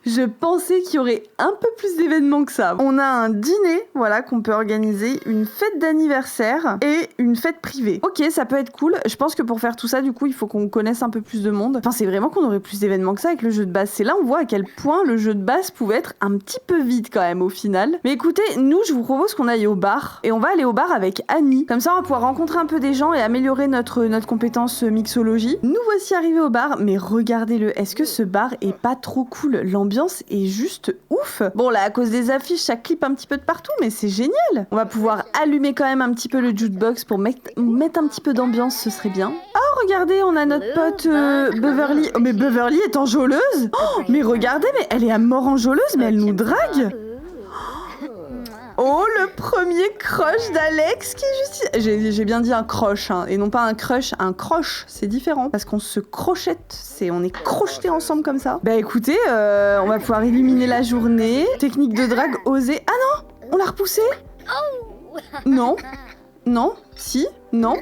Je pensais qu'il y aurait un peu plus d'événements que ça. On a un dîner, voilà, qu'on peut organiser, une fête d'anniversaire et une fête privée. Ok, ça peut être cool. Je pense que pour faire tout ça, du coup, il faut qu'on connaisse un peu plus de monde. Enfin, c'est vraiment qu'on aurait plus d'événements que ça avec le jeu de base. C'est là on voit à quel point le jeu de base pouvait être un petit peu vide quand même au final. Mais écoutez, nous, je vous propose qu'on aille au bar. Et on va aller au bar avec Annie. Comme ça, on va pouvoir rencontrer un peu des gens et améliorer notre compétence mixologie. Nous voici arrivés au bar, mais regardez-le. Est-ce que ce bar est pas trop cool? L'ambiance est juste ouf. Bon là, à cause des affiches, ça clip un petit peu de partout, mais c'est génial. On va pouvoir allumer quand même un petit peu le jukebox pour mettre un petit peu d'ambiance, ce serait bien. Oh, regardez, on a notre pote Beverly. Oh, mais Beverly est enjôleuse. Oh, mais regardez, mais elle est à mort enjôleuse, mais elle nous drague. Oh, le premier crush d'Alex qui est juste... J'ai bien dit un crush, hein, et non pas un crush, un croche, c'est différent, parce qu'on se crochette, on est crochetés ensemble comme ça. Bah écoutez, on va pouvoir éliminer la journée. Technique de drague osée. Ah non, on l'a repoussé. Non, non, si, non.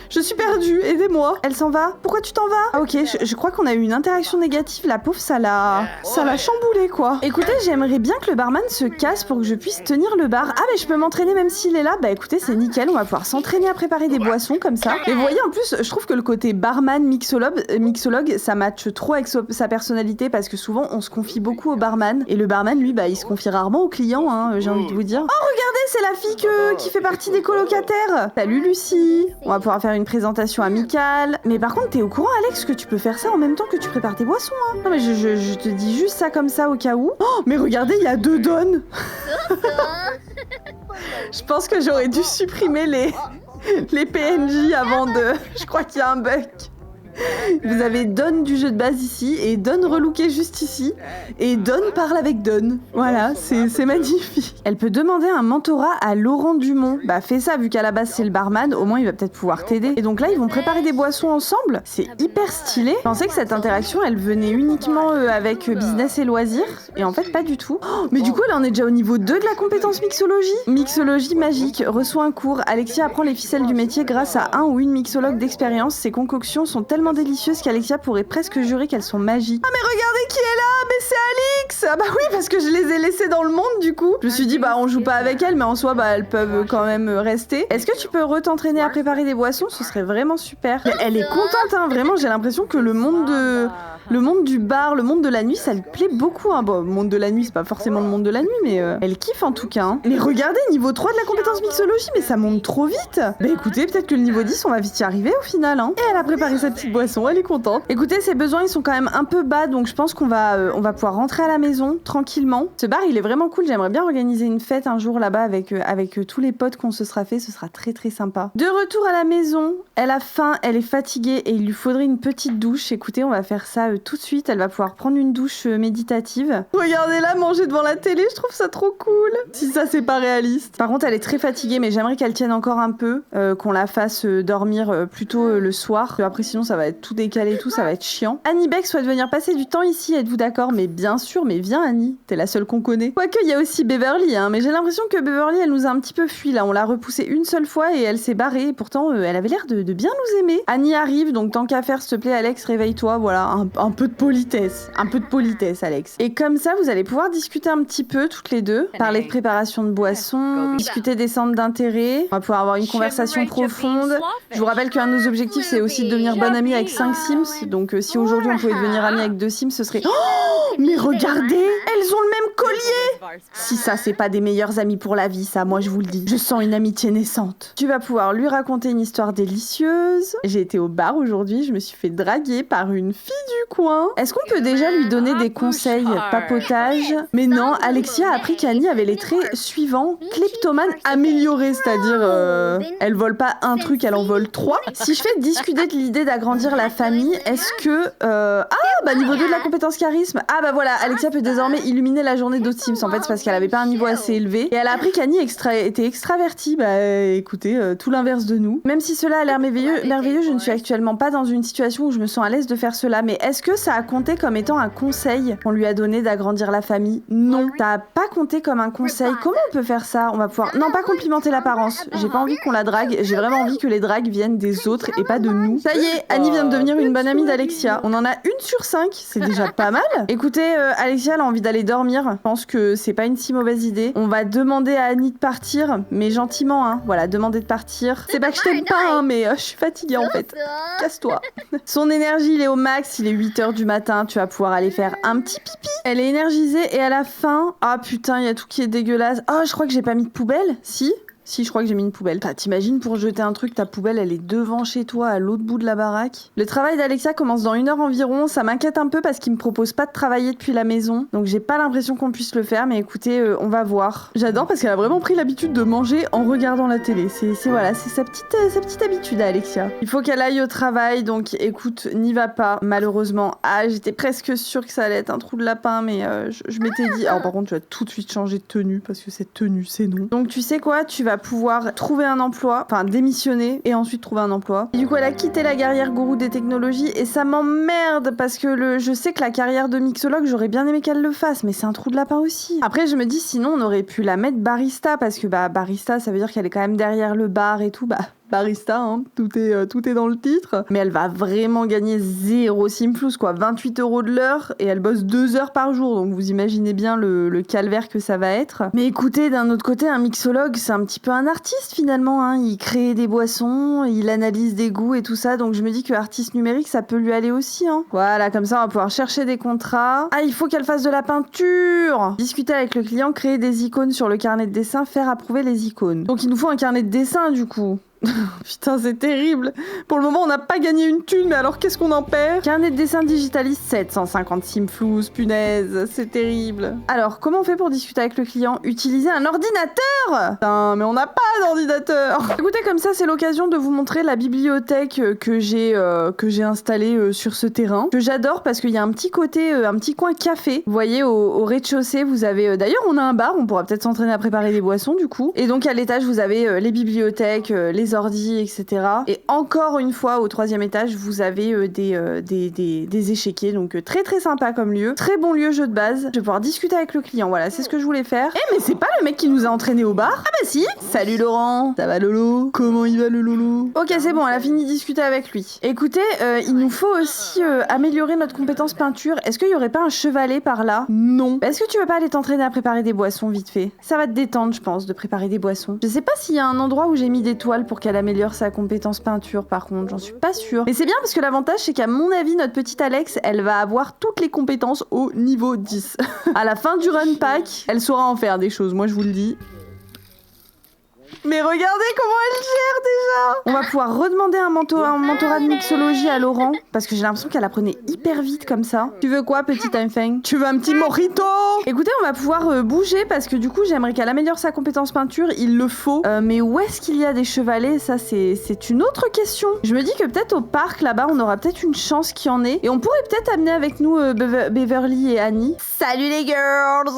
Je suis perdue, aidez-moi. Elle s'en va. Pourquoi tu t'en vas? Ah ok, je crois qu'on a eu une interaction négative. La pauvre, ça l'a chamboulé quoi. Écoutez, j'aimerais bien que le barman se casse pour que je puisse tenir le bar. Ah mais je peux m'entraîner même s'il est là. Bah écoutez, c'est nickel. On va pouvoir s'entraîner à préparer des boissons comme ça. Et vous voyez, en plus, je trouve que le côté barman mixologue, ça matche trop avec sa personnalité parce que souvent on se confie beaucoup au barman et le barman lui, bah il se confie rarement aux clients. Hein, j'ai envie de vous dire. Oh regardez, c'est la fille qui fait partie des colocataires. Salut Lucie. On va pouvoir faire une présentation amicale. Mais par contre, t'es au courant, Alex, que tu peux faire ça en même temps que tu prépares tes boissons, hein? Non, mais je te dis juste ça comme ça au cas où. Oh, mais regardez, il y a 2 donnes. Je pense que j'aurais dû supprimer les PNJ avant de... Je crois qu'il y a un bug. Vous avez Don du jeu de base ici, et Don relooké juste ici, et Don parle avec Don. Voilà, c'est magnifique. Elle peut demander un mentorat à Laurent Dumont. Bah fais ça, vu qu'à la base c'est le barman, au moins il va peut-être pouvoir t'aider. Et donc là, ils vont préparer des boissons ensemble. C'est hyper stylé. Je pensais que cette interaction, elle venait uniquement avec business et loisirs, et en fait pas du tout. Oh, mais du coup, là on est déjà au niveau 2 de la compétence mixologie. Mixologie magique, reçoit un cours. Alexia apprend les ficelles du métier grâce à un ou une mixologue d'expérience. Ses concoctions sont tellement délicieuses qu'Alexia pourrait presque jurer qu'elles sont magiques. Ah mais regardez qui est là, mais c'est Alix. Ah bah oui, parce que je les ai laissées dans le monde du coup. Je me suis dit bah on joue pas avec elles, mais en soi bah elles peuvent quand même rester. Est-ce que tu peux t'entraîner à préparer des boissons? Ce serait vraiment super. Elle est contente hein, vraiment, j'ai l'impression que le monde Le monde du bar, le monde de la nuit, ça lui plaît beaucoup. Hein. Bon, le monde de la nuit, c'est pas forcément le monde de la nuit, mais elle kiffe en tout cas. Hein. Mais regardez, niveau 3 de la compétence mixologie, mais ça monte trop vite. Bah écoutez, peut-être que le niveau 10, on va vite y arriver au final. Hein. Et elle a préparé sa petite boisson, elle est contente. Écoutez, ses besoins, ils sont quand même un peu bas, donc je pense qu'on va pouvoir rentrer à la maison tranquillement. Ce bar, il est vraiment cool. J'aimerais bien organiser une fête un jour là-bas avec tous les potes qu'on se sera fait. Ce sera très très sympa. De retour à la maison, elle a faim, elle est fatiguée et il lui faudrait une petite douche. Écoutez, on va faire ça tout de suite. Elle va pouvoir prendre une douche méditative. Regardez-la manger devant la télé, je trouve ça trop cool. Si ça, c'est pas réaliste. Par contre, elle est très fatiguée, mais j'aimerais qu'elle tienne encore un peu, qu'on la fasse dormir plutôt le soir. Après, sinon, ça va être tout décalé et tout, ça va être chiant. Annie Beck souhaite venir passer du temps ici, êtes-vous d'accord? Mais bien sûr, mais viens Annie, t'es la seule qu'on connaît. Quoique, il y a aussi Beverly, hein, mais j'ai l'impression que Beverly, elle nous a un petit peu fui là. On l'a repoussée une seule fois et elle s'est barrée. Et pourtant, elle avait l'air de bien nous aimer. Annie arrive, donc tant qu'à faire, s'il te plaît, Alex, réveille-toi. Voilà, un peu de politesse. Un peu de politesse, Alex. Et comme ça, vous allez pouvoir discuter un petit peu, toutes les deux. Parler de préparation de boissons, discuter des centres d'intérêt. On va pouvoir avoir une conversation profonde. Je vous rappelle qu'un de nos objectifs, c'est aussi de devenir bonne amie avec 5 Sims. Donc si aujourd'hui, on pouvait devenir amie avec 2 Sims, ce serait... Oh, mais regardez, elles ont le même collier. Si ça, c'est pas des meilleures amies pour la vie, ça, moi je vous le dis. Je sens une amitié naissante. Tu vas pouvoir lui raconter une histoire délicieuse. J'ai été au bar aujourd'hui, je me suis fait draguer par une fille du coin. Est-ce qu'on peut déjà lui donner des conseils papotage? Mais non, Alexia a appris qu'Annie avait les traits suivants. Kleptomane améliorée, c'est-à-dire elle vole pas un truc, elle en vole 3. Si je fais discuter de l'idée d'agrandir la famille, est-ce que... niveau 2 de la compétence charisme. Ah bah voilà, Alexia peut désormais illuminer la journée d'autres Sims. En fait, c'est parce qu'elle avait pas un niveau assez élevé. Et elle a appris qu'Annie était extravertie. Bah écoutez, tout l'inverse de nous. Même si cela a l'air merveilleux, je ne suis actuellement pas dans une situation où je me sens à l'aise de faire cela. Mais est-ce que ça a compté comme étant un conseil qu'on lui a donné d'agrandir la famille? Non, ça a pas compté comme un conseil. Comment on peut faire ça? On va pouvoir... Non, pas complimenter l'apparence. J'ai pas envie qu'on la drague. J'ai vraiment envie que les dragues viennent des autres et pas de nous. Ça y est, Annie vient de devenir une bonne amie d'Alexia. On en a 1 sur 5. C'est déjà pas mal. Écoutez, Alexia, elle a envie d'aller dormir. Je pense que c'est pas une si mauvaise idée. On va demander à Annie de partir, mais gentiment, hein. Voilà, demander de partir. C'est pas que je t'aime pas, hein, mais je suis fatiguée en fait. Casse-toi. Son énergie, il est au max. Il est 8h du matin. Tu vas pouvoir aller faire un petit pipi. Elle est énergisée et elle a faim. Ah putain, il y a tout qui est dégueulasse. Oh, je crois que j'ai pas mis de poubelle. Si, je crois que j'ai mis une poubelle. T'imagines pour jeter un truc, ta poubelle, elle est devant chez toi, à l'autre bout de la baraque. Le travail d'Alexia commence dans 1 heure environ. Ça m'inquiète un peu parce qu'il me propose pas de travailler depuis la maison. Donc j'ai pas l'impression qu'on puisse le faire, mais écoutez, on va voir. J'adore parce qu'elle a vraiment pris l'habitude de manger en regardant la télé. C'est sa petite habitude à Alexia. Il faut qu'elle aille au travail, donc écoute, n'y va pas, malheureusement. Ah, j'étais presque sûre que ça allait être un trou de lapin, mais je m'étais dit... Alors par contre, tu vas tout de suite changer de tenue, parce que cette tenue, c'est non. Donc tu sais quoi, tu vas pouvoir trouver un emploi, enfin démissionner et ensuite trouver un emploi. Et du coup, elle a quitté la carrière gourou des technologies et ça m'emmerde parce que je sais que la carrière de mixologue, j'aurais bien aimé qu'elle le fasse, mais c'est un trou de lapin aussi. Après, je me dis sinon on aurait pu la mettre barista parce que barista, ça veut dire qu'elle est quand même derrière le bar et tout, barista, hein, tout est dans le titre. Mais elle va vraiment gagner 0 simflous, quoi. 28 € de l'heure et elle bosse 2 heures par jour. Donc vous imaginez bien le calvaire que ça va être. Mais écoutez, d'un autre côté, un mixologue, c'est un petit peu un artiste finalement. Hein. Il crée des boissons, il analyse des goûts et tout ça. Donc je me dis que artiste numérique, ça peut lui aller aussi. Hein. Voilà, comme ça, on va pouvoir chercher des contrats. Ah, il faut qu'elle fasse de la peinture. Discuter avec le client, créer des icônes sur le carnet de dessin, faire approuver les icônes. Donc il nous faut un carnet de dessin du coup. Putain, c'est terrible. Pour le moment, on n'a pas gagné une thune, mais alors qu'est-ce qu'on en perd? Carnet de dessin digitaliste, 750 simflous, punaise, c'est terrible. Alors, comment on fait pour discuter avec le client? Utiliser un ordinateur? Putain, mais on n'a pas d'ordinateur. Écoutez, comme ça, c'est l'occasion de vous montrer la bibliothèque que j'ai installée sur ce terrain, que j'adore parce qu'il y a un petit côté, un petit coin café. Vous voyez, au rez-de-chaussée, vous avez... D'ailleurs, on a un bar, on pourra peut-être s'entraîner à préparer des boissons, du coup. Et donc, à l'étage, vous avez les bibliothèques, les ordi, etc. Et encore une fois, au 3e étage, vous avez des échiquiers, donc très très sympa comme lieu. Très bon lieu jeu de base. Je vais pouvoir discuter avec le client, voilà, c'est ce que je voulais faire. Mais c'est pas le mec qui nous a entraînés au bar? Ah bah si. Salut Laurent, ça va Lolo? Comment il va le Lolo? Ok, c'est bon, elle a fini de discuter avec lui. Écoutez, il nous faut aussi améliorer notre compétence peinture. Est-ce qu'il y aurait pas un chevalet par là? Non. Est-ce que tu veux pas aller t'entraîner à préparer des boissons vite fait? Ça va te détendre, je pense, de préparer des boissons. Je sais pas s'il y a un endroit où j'ai mis des toiles pour qu'elle améliore sa compétence peinture, par contre, j'en suis pas sûre. Mais c'est bien parce que l'avantage, c'est qu'à mon avis, notre petite Alex, elle va avoir toutes les compétences au niveau 10. À la fin du run pack, elle saura en faire des choses, moi je vous le dis. Mais regardez comment elle gère déjà. On va pouvoir redemander un mentorat de mixologie à Laurent, parce que j'ai l'impression qu'elle apprenait hyper vite comme ça. Tu veux quoi, petite Enfeng? Tu veux un petit mojito? Écoutez, on va pouvoir bouger, parce que du coup, j'aimerais qu'elle améliore sa compétence peinture, il le faut. Mais où est-ce qu'il y a des chevalets? Ça, c'est une autre question. Je me dis que peut-être au parc, là-bas, on aura peut-être une chance qu'il y en ait. Et on pourrait peut-être amener avec nous Beverly et Annie. Salut les girls.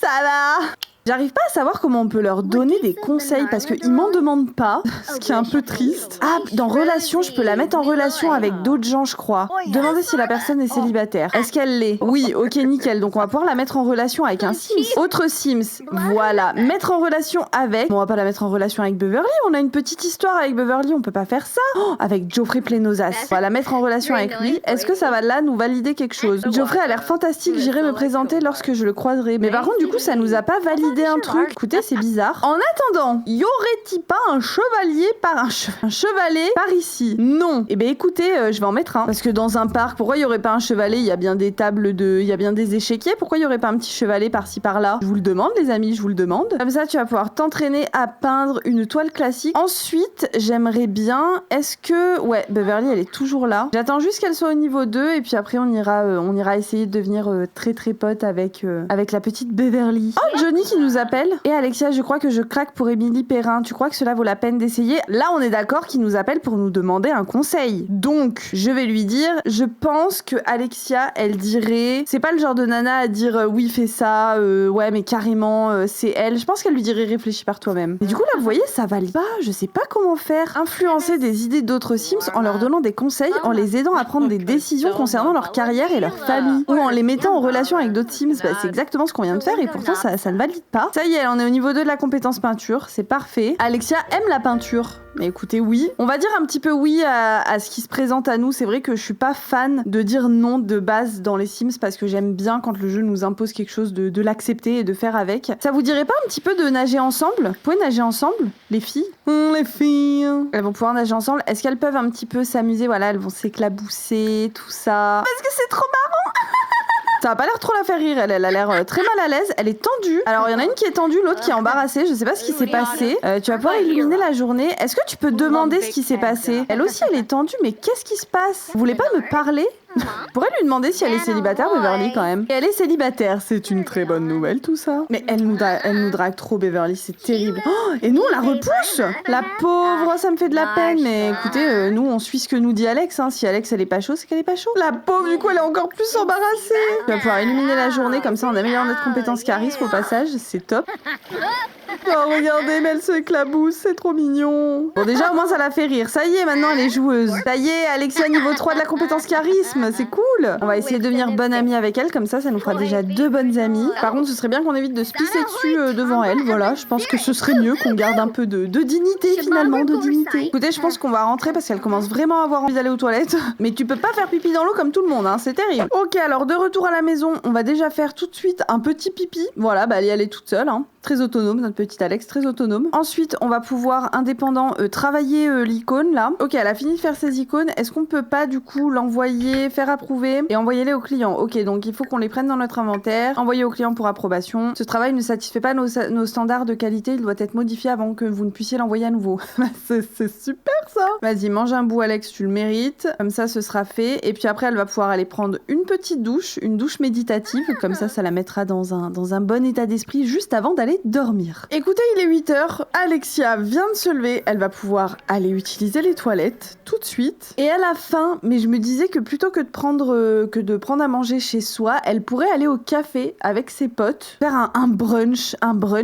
Ça va? J'arrive pas à savoir comment on peut leur donner des conseils parce qu'ils m'en demandent pas, ce qui est un peu triste. Ah, dans relation, je peux la mettre en relation avec d'autres gens, je crois. Demander si la personne est célibataire. Est-ce qu'elle l'est? Oui, ok, nickel. Donc on va pouvoir la mettre en relation avec un Sims. Autre Sims, voilà. Mettre en relation avec... Bon, on va pas la mettre en relation avec Beverly, on a une petite histoire avec Beverly, on peut pas faire ça. Oh, avec Geoffrey Plenosas. On va la mettre en relation avec lui. Est-ce que ça va là nous valider quelque chose? Geoffrey a l'air fantastique, j'irai me présenter lorsque je le croiserai. Mais par contre, du coup, ça nous a pas validé un truc. Écoutez, c'est bizarre. En attendant, y aurait-il pas un chevalier par un chevalet par ici? Non. Eh ben écoutez, je vais en mettre un. Parce que dans un parc, pourquoi y aurait pas un chevalet? Il y a bien des tables de... Il y a bien des échiquiers. Pourquoi y aurait pas un petit chevalet par-ci par-là? Je vous le demande, les amis, je vous le demande. Comme ça, tu vas pouvoir t'entraîner à peindre une toile classique. Ensuite, j'aimerais bien... Est-ce que... Ouais, Beverly, elle est toujours là. J'attends juste qu'elle soit au niveau 2 et puis après, on ira essayer de devenir très très pote avec la petite Beverly. Oh, Johnny qui nous appelle. Et Alexia, je crois que je craque pour Émilie Perrin. Tu crois que cela vaut la peine d'essayer? Là, on est d'accord qu'il nous appelle pour nous demander un conseil. Donc, je vais lui dire, je pense que Alexia, elle dirait... C'est pas le genre de nana à dire oui, fais ça, ouais, mais carrément, c'est elle. Je pense qu'elle lui dirait réfléchis par toi-même. Et du coup, là, vous voyez, ça valide pas. Je sais pas comment faire. Influencer des idées d'autres Sims en leur donnant des conseils, en les aidant à prendre des décisions concernant leur carrière et leur famille. Ou en les mettant en relation avec d'autres Sims. Bah, c'est exactement ce qu'on vient de faire et pourtant, ça ne valide pas. Ça y est, on est au niveau 2 de la compétence peinture, c'est parfait. Alexia aime la peinture. Mais écoutez, oui. On va dire un petit peu oui à ce qui se présente à nous. C'est vrai que je suis pas fan de dire non de base dans les Sims parce que j'aime bien quand le jeu nous impose quelque chose de l'accepter et de faire avec. Ça vous dirait pas un petit peu de nager ensemble? Vous pouvez nager ensemble, les filles? Les filles. Elles vont pouvoir nager ensemble. Est-ce qu'elles peuvent un petit peu s'amuser? Voilà, elles vont s'éclabousser, tout ça. Parce que c'est trop marrant. Ça va pas l'air trop la faire rire, elle a l'air très mal à l'aise, elle est tendue. Alors il y en a une qui est tendue, l'autre qui est embarrassée, je sais pas ce qui s'est passé. Tu vas pouvoir illuminer la journée. Est-ce que tu peux demander ce qui s'est passé? Elle aussi elle est tendue, mais qu'est-ce qui se passe? Vous voulez pas me parler? Je pourrais lui demander si elle est célibataire, Beverly, quand même. Et elle est célibataire, c'est une très bonne nouvelle, tout ça. Mais elle nous drague trop, Beverly, c'est terrible. Oh, et nous, on la repousse. La pauvre, ça me fait de la peine. Mais écoutez, nous, on suit ce que nous dit Alex. Hein. Si Alex, elle est pas chaude, c'est qu'elle est pas chaude. La pauvre, du coup, elle est encore plus embarrassée. Tu vas pouvoir illuminer la journée, comme ça, on améliore notre compétence charisme au passage. C'est top. Oh, regardez, mais elle se éclabousse, c'est trop mignon. Bon, déjà, au moins, ça la fait rire. Ça y est, maintenant, elle est joueuse. Ça y est, Alexia, niveau 3 de la compétence charisme. C'est cool. On va essayer de devenir bonne amie avec elle, comme ça nous fera déjà 2 bonnes amies. Par contre, ce serait bien qu'on évite de se pisser dessus devant elle. Voilà, je pense que ce serait mieux qu'on garde un peu de dignité, finalement, de dignité. Écoutez, je pense qu'on va rentrer parce qu'elle commence vraiment à avoir envie d'aller aux toilettes. Mais tu peux pas faire pipi dans l'eau comme tout le monde, hein, c'est terrible. Ok, alors de retour à la maison, on va déjà faire tout de suite un petit pipi. Voilà, bah elle y allait toute seule, hein. Très autonome, notre petite Alex, très autonome. Ensuite, on va pouvoir, indépendant, travailler l'icône, là. Ok, elle a fini de faire ses icônes. Est-ce qu'on peut pas, du coup, l'envoyer, faire approuver et envoyer-les au client? Ok, donc il faut qu'on les prenne dans notre inventaire, envoyer au client pour approbation. Ce travail ne satisfait pas nos standards de qualité, il doit être modifié avant que vous ne puissiez l'envoyer à nouveau. C'est super, ça. Vas-y, mange un bout, Alex, tu le mérites. Comme ça, ce sera fait. Et puis après, elle va pouvoir aller prendre une petite douche, une douche méditative. Comme ça la mettra dans un bon état d'esprit juste avant d'aller dormir. Écoutez, il est 8h, Alexia vient de se lever, elle va pouvoir aller utiliser les toilettes tout de suite. Et elle a faim, mais je me disais que plutôt que de prendre à manger chez soi, elle pourrait aller au café avec ses potes, faire un brunch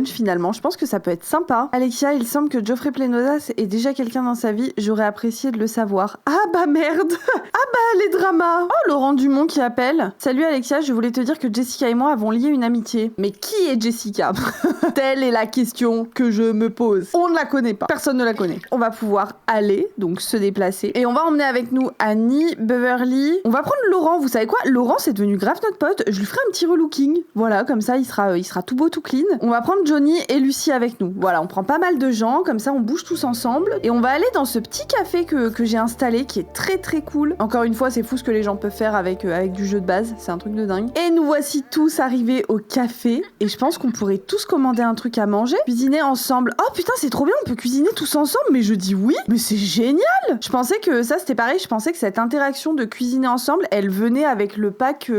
finalement. Je pense que ça peut être sympa. Alexia, il semble que Geoffrey Plenosas est déjà quelqu'un dans sa vie, j'aurais apprécié de le savoir. Ah bah merde. Ah bah les dramas. Oh, Laurent Dumont qui appelle. Salut Alexia, je voulais te dire que Jessica et moi avons lié une amitié. Mais qui est Jessica? Telle est la question que je me pose. On ne la connaît pas. Personne ne la connaît. On va pouvoir aller, donc se déplacer. Et on va emmener avec nous Annie, Beverly. On va prendre Laurent. Vous savez quoi? Laurent, c'est devenu grave notre pote. Je lui ferai un petit relooking. Voilà, comme ça, il sera tout beau, tout clean. On va prendre Johnny et Lucie avec nous. Voilà, on prend pas mal de gens. Comme ça, on bouge tous ensemble. Et on va aller dans ce petit café que j'ai installé, qui est très très cool. Encore une fois, c'est fou ce que les gens peuvent faire avec du jeu de base. C'est un truc de dingue. Et nous voici tous arrivés au café. Et je pense qu'on pourrait tous commander un truc à manger. Cuisiner ensemble. Oh putain, c'est trop bien, on peut cuisiner tous ensemble. Mais je dis oui. Mais c'est génial. Je pensais que ça, c'était pareil. Je pensais que cette interaction de cuisiner ensemble, elle venait avec le pack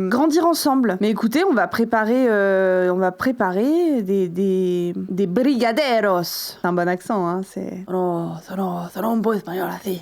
grandir ensemble. Mais écoutez, on va préparer des brigaderos. C'est un bon accent, hein. C'est... Oh, sonó un peu espagnol, si.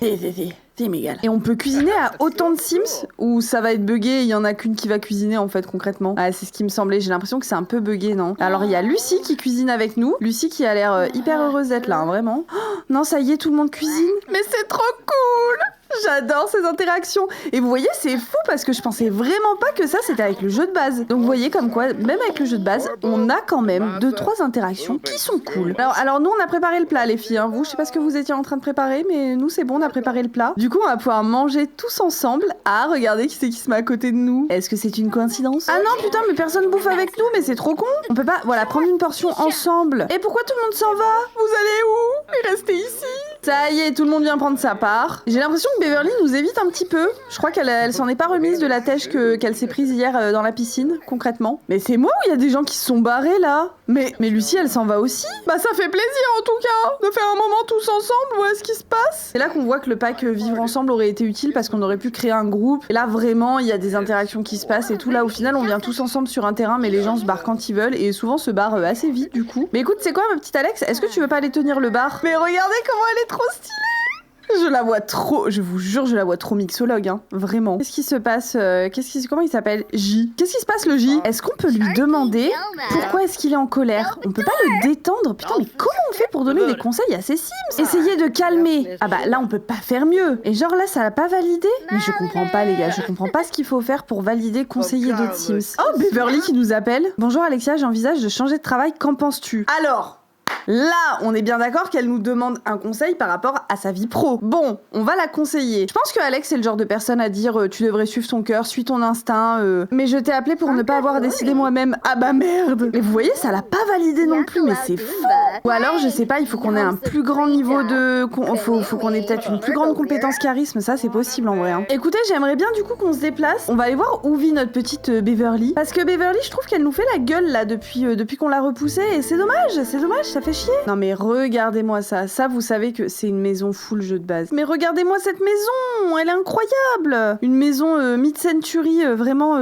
Si, Miguel. Et on peut cuisiner à autant de Sims ou ça va être buggé, il y en a qu'une qui va cuisiner en fait concrètement. Ah, c'est ce qui me semblait, j'ai l'impression que c'est un peu buggé, non? Alors il y a Lucie qui cuisine avec nous. Lucie qui a l'air hyper heureuse d'être là, hein, vraiment. Oh, non, ça y est, tout le monde cuisine. Mais c'est trop cool! J'adore ces interactions. Et vous voyez, c'est fou parce que je pensais vraiment pas que ça c'était avec le jeu de base. Donc vous voyez comme quoi, même avec le jeu de base, on a quand même 2-3 interactions qui sont cool. Alors nous on a préparé le plat les filles, hein. Vous, je sais pas ce que vous étiez en train de préparer, mais nous c'est bon, on a préparé le plat. Du coup on va pouvoir manger tous ensemble. Ah, regardez qui c'est qui se met à côté de nous. Est-ce que c'est une coïncidence? Ah non putain, mais personne bouffe avec nous, mais c'est trop con. On peut pas, voilà, prendre une portion ensemble. Et pourquoi tout le monde s'en va? Vous allez où? Et restez ici. Ça y est, tout le monde vient prendre sa part. J'ai l'impression que Beverly nous évite un petit peu. Je crois qu'elle s'en est pas remise de la têche qu'elle s'est prise hier dans la piscine, concrètement. Mais c'est moi ou il y a des gens qui se sont barrés là? Mais Lucie, elle s'en va aussi? Bah ça fait plaisir en tout cas de faire un moment tous ensemble, voilà ce qui se passe. C'est là qu'on voit que le pack vivre ensemble aurait été utile parce qu'on aurait pu créer un groupe. Et là vraiment, il y a des interactions qui se passent et tout. Là au final, on vient tous ensemble sur un terrain, mais les gens se barrent quand ils veulent et souvent se barrent assez vite du coup. Mais écoute, c'est quoi ma petite Alex? Est-ce que tu veux pas aller tenir le bar? Mais regardez comment elle est trop stylée! Je la vois trop, je vous jure, je la vois trop mixologue, hein, vraiment. Qu'est-ce qui se passe? Comment il s'appelle? J. Qu'est-ce qui se passe, le J? Est-ce qu'on peut lui demander pourquoi est-ce qu'il est en colère? On peut pas le détendre? Putain, mais comment on fait pour donner des conseils à ces Sims? Essayez de calmer. Ah bah là, on peut pas faire mieux. Et genre là, ça l'a pas validé? Mais je comprends pas, les gars, je comprends pas ce qu'il faut faire pour valider conseiller d'autres Sims. Oh, Beverly qui nous appelle. Bonjour Alexia, j'envisage de changer de travail, qu'en penses-tu? Alors, là, on est bien d'accord qu'elle nous demande un conseil par rapport à sa vie pro. Bon, on va la conseiller. Je pense que Alex c'est le genre de personne à dire tu devrais suivre ton cœur, suis ton instinct. Mais je t'ai appelé pour ne pas avoir décidé moi-même. Ah bah merde. Mais vous voyez, ça l'a pas validé non plus, mais c'est fou. Ou alors, je sais pas, il faut qu'on ait un plus grand niveau de... Faut qu'on ait peut-être une plus grande compétence charisme, ça c'est possible en vrai. Hein. Écoutez, j'aimerais bien du coup qu'on se déplace. On va aller voir où vit notre petite Beverly. Parce que Beverly, je trouve qu'elle nous fait la gueule là depuis qu'on l'a repoussée. Et c'est dommage, ça fait chier. Non mais regardez-moi ça. Ça, vous savez que c'est une maison full jeu de base. Mais regardez-moi cette maison, elle est incroyable. Une maison mid-century, vraiment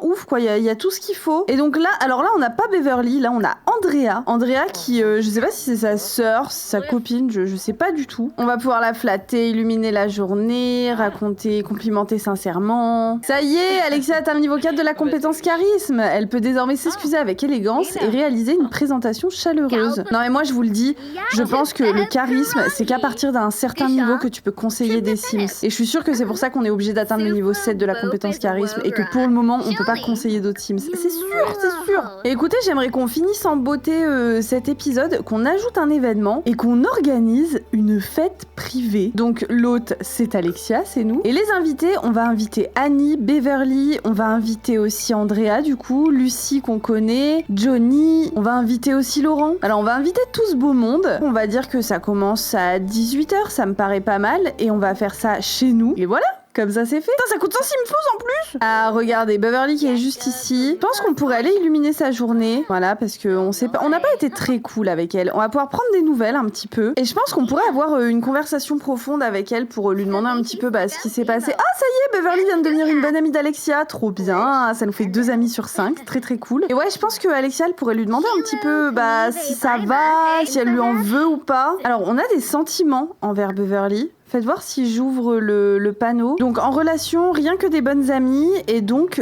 ouf quoi. Il y a tout ce qu'il faut. Et donc là, alors là, on n'a pas Beverly, là on a Andrea. Andrea qui, je sais pas si c'est sa sœur, sa copine, je sais pas du tout. On va pouvoir la flatter, illuminer la journée, raconter, complimenter sincèrement. Ça y est, Alexia atteint le niveau 4 de la compétence charisme. Elle peut désormais s'excuser avec élégance et réaliser une présentation chaleureuse. Non mais moi je vous le dis, je pense que le charisme, c'est qu'à partir d'un certain niveau que tu peux conseiller des Sims. Et je suis sûre que c'est pour ça qu'on est obligé d'atteindre le niveau 7 de la compétence charisme et que pour le moment, on peut pas conseiller d'autres Sims. C'est sûr, c'est sûr. Et écoutez, j'aimerais qu'on finisse en beauté cet épisode, qu'on ajoute un événement et qu'on organise une fête privée. Donc l'hôte, c'est Alexia, c'est nous. Et les invités, on va inviter Annie, Beverly, on va inviter aussi Andrea du coup, Lucie qu'on connaît, Johnny, on va inviter aussi Laurent. Alors on va inviter tout ce beau monde. On va dire que ça commence à 18h, ça me paraît pas mal. Et on va faire ça chez nous. Et voilà, comme ça c'est fait. Putain, ça coûte 100 simfous en plus. Ah, regardez, Beverly qui est juste ici. Je pense qu'on pourrait aller illuminer sa journée. Voilà, parce que on n'a pas été très cool avec elle. On va pouvoir prendre des nouvelles un petit peu. Et je pense qu'on pourrait avoir une conversation profonde avec elle pour lui demander un petit peu ce qui s'est passé. Ah, ça y est, Beverly vient de devenir une bonne amie d'Alexia. Trop bien. Ça nous fait 2 amis sur 5. Très très cool. Et ouais, je pense que Alexia, elle pourrait lui demander un petit peu si ça va, si elle lui en veut ou pas. Alors, on a des sentiments envers Beverly. Faites voir si j'ouvre le panneau. Donc en relation, rien que des bonnes amies. Et donc,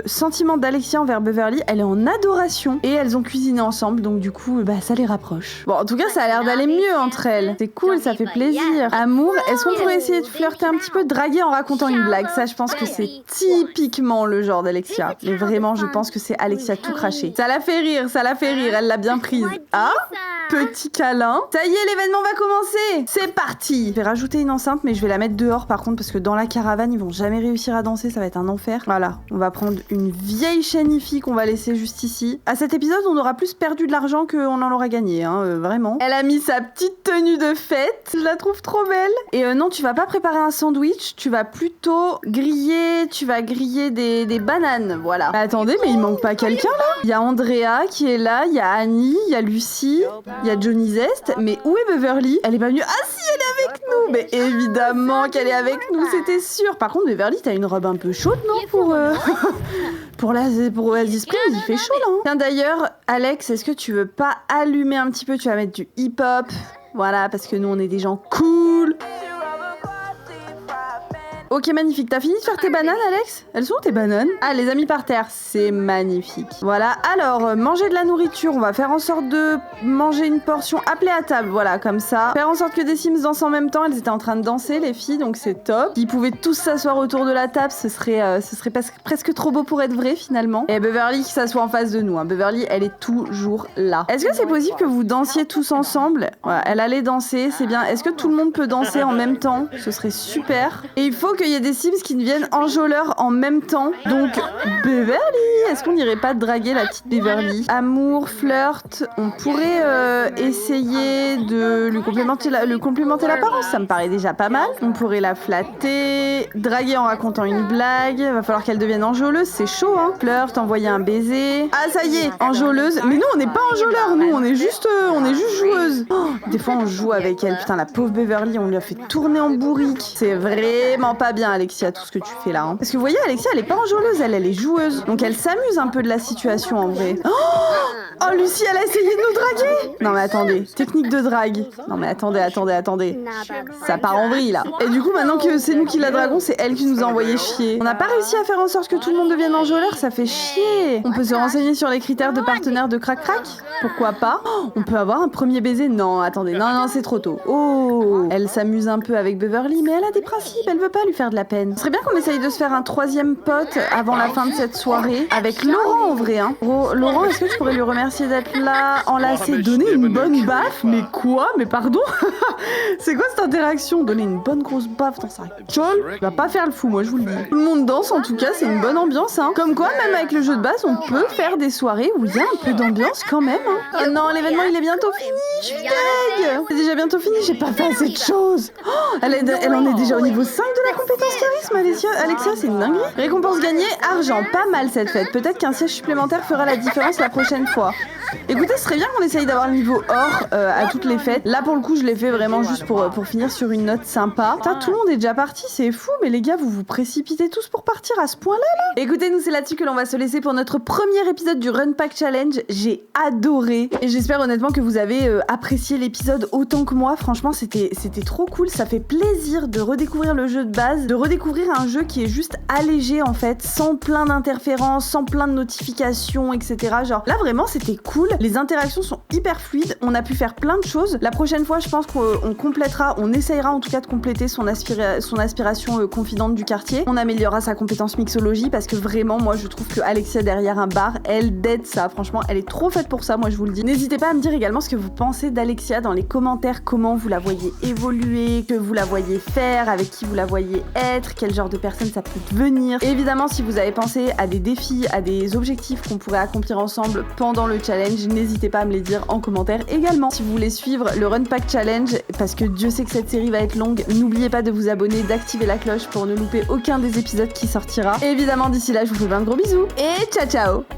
sentiment d'Alexia envers Beverly, elle est en adoration. Et elles ont cuisiné ensemble, donc du coup, ça les rapproche. Bon, en tout cas, ça a l'air d'aller mieux entre elles. C'est cool, ça fait plaisir. Amour, est-ce qu'on pourrait essayer de flirter un petit peu, draguer en racontant une blague? Ça, je pense que c'est typiquement le genre d'Alexia. Mais vraiment, je pense que c'est Alexia tout craché. Ça la fait rire, elle l'a bien prise. Ah, petit câlin. Ça y est, l'événement va commencer. C'est parti. Je vais rajouter une enceinte, mais je vais la mettre dehors par contre, parce que dans la caravane, ils vont jamais réussir à danser, ça va être un enfer. Voilà, on va prendre une vieille chaîne IFI qu'on va laisser juste ici. À cet épisode, on aura plus perdu de l'argent qu'on en aura gagné, vraiment. Elle a mis sa petite tenue de fête, je la trouve trop belle. Et non, tu vas pas préparer un sandwich, tu vas plutôt griller, des bananes, voilà. Attendez, mais il manque pas quelqu'un là? Il y a Andrea qui est là, il y a Annie, il y a Lucie, il y a Johnny Zest, mais où est Beverly? Elle est pas venue. Ah si, elle est avec nous. Mais évidemment qu'elle est avec nous, c'était sûr. Par contre, Beverly, t'as une robe un peu chaude, non, pour Oasis Springs, il fait chaud là. Tiens, d'ailleurs, Alex, est-ce que tu veux pas allumer un petit peu? Tu vas mettre du hip-hop, voilà, parce que nous on est des gens cool. Ok, magnifique. T'as fini de faire tes bananes, Alex? Elles sont où tes bananes? Ah, les amis par terre. C'est magnifique. Voilà. Alors, manger de la nourriture. On va faire en sorte de manger une portion appelée à table. Voilà, comme ça. Faire en sorte que des Sims dansent en même temps. Elles étaient en train de danser, les filles, donc c'est top. Ils pouvaient tous s'asseoir autour de la table. Ce serait presque trop beau pour être vrai, finalement. Et Beverly qui s'assoit en face de nous. Beverly, elle est toujours là. Est-ce que c'est possible que vous dansiez tous ensemble? Voilà, elle allait danser, c'est bien. Est-ce que tout le monde peut danser en même temps? Ce serait super. Et il faut qu'il y ait des Sims qui deviennent enjôleurs en même temps. Donc, Beverly, est-ce qu'on n'irait pas draguer la petite Beverly? Amour, flirt, on pourrait essayer de lui complémenter l'apparence, ça me paraît déjà pas mal. On pourrait la flatter, draguer en racontant une blague, va falloir qu'elle devienne enjôleuse, c'est chaud, hein. Flirt, envoyer un baiser. Ah, ça y est, enjôleuse. Mais nous, on n'est pas enjôleurs, nous, on est juste joueuses. Oh, des fois, on joue avec elle. Putain, la pauvre Beverly, on lui a fait tourner en bourrique. C'est vraiment pas bien, Alexia, tout ce que tu fais là. Parce que vous voyez, Alexia, elle est pas enjôleuse, elle est joueuse. Donc elle s'amuse un peu de la situation en vrai. Oh, Lucie, elle a essayé de nous draguer. Non mais attendez, technique de drague. Non mais attendez. Ça part en vrille là. Et du coup, maintenant que c'est nous qui la draguons, c'est elle qui nous a envoyé chier. On n'a pas réussi à faire en sorte que tout le monde devienne enjôleur, ça fait chier. On peut se renseigner sur les critères de partenaire de Crac Crac? Pourquoi pas? On peut avoir un premier baiser? Non, attendez, non, c'est trop tôt. Oh, elle s'amuse un peu avec Beverly, mais elle a des principes, elle veut pas lui faire de la peine. Ce serait bien qu'on essaye de se faire un troisième pote avant la fin de cette soirée, avec Laurent en vrai, hein. Laurent, est-ce que tu pourrais lui remercier d'être là, enlacer, donner une bonne baffe? Mais quoi? Mais pardon? C'est quoi cette interaction? Donner une bonne grosse baffe dans sa gueule? Il va pas faire le fou, moi je vous le dis. Tout le monde danse, en tout cas, c'est une bonne ambiance, hein. Comme quoi, même avec le jeu de base, on peut faire des soirées où il y a un peu d'ambiance quand même, hein. Oh non, l'événement il est bientôt fini, je suis deg. C'est déjà bientôt fini, j'ai pas fait assez de choses. Oh, elle en est déjà au niveau 5 de la compétence charisme, Alexia, c'est une dinguerie. Récompense gagnée, argent, pas mal cette fête. Peut-être qu'un siège supplémentaire fera la différence la prochaine fois. Écoutez, ce serait bien qu'on essaye d'avoir le niveau or à toutes les fêtes. Là, pour le coup, je l'ai fait vraiment juste pour finir sur une note sympa. Putain, tout le monde est déjà parti, c'est fou. Mais les gars, vous vous précipitez tous pour partir à ce point-là, là? Écoutez, nous, c'est là-dessus que l'on va se laisser pour notre premier épisode du Run Pack Challenge. J'ai adoré. Et j'espère honnêtement que vous avez apprécié l'épisode autant que moi. Franchement, c'était trop cool. Ça fait plaisir de redécouvrir le jeu de base, de redécouvrir un jeu qui est juste allégé, en fait, sans plein d'interférences, sans plein de notifications, etc. Genre, là, vraiment, c'était cool. Les interactions sont hyper fluides, on a pu faire plein de choses. La prochaine fois, je pense qu'on complétera, on essayera en tout cas de compléter son aspiration confidente du quartier. On améliorera sa compétence mixologie parce que vraiment, moi, je trouve que Alexia derrière un bar, elle dead ça. Franchement, elle est trop faite pour ça, moi, je vous le dis. N'hésitez pas à me dire également ce que vous pensez d'Alexia dans les commentaires, comment vous la voyez évoluer, que vous la voyez faire, avec qui vous la voyez être, quel genre de personne ça peut devenir. Et évidemment, si vous avez pensé à des défis, à des objectifs qu'on pourrait accomplir ensemble pendant le challenge, n'hésitez pas à me les dire en commentaire également. Si vous voulez suivre le Run Pack Challenge, parce que Dieu sait que cette série va être longue, n'oubliez pas de vous abonner, d'activer la cloche pour ne louper aucun des épisodes qui sortira. Et évidemment, d'ici là, je vous fais plein de gros bisous et ciao ciao!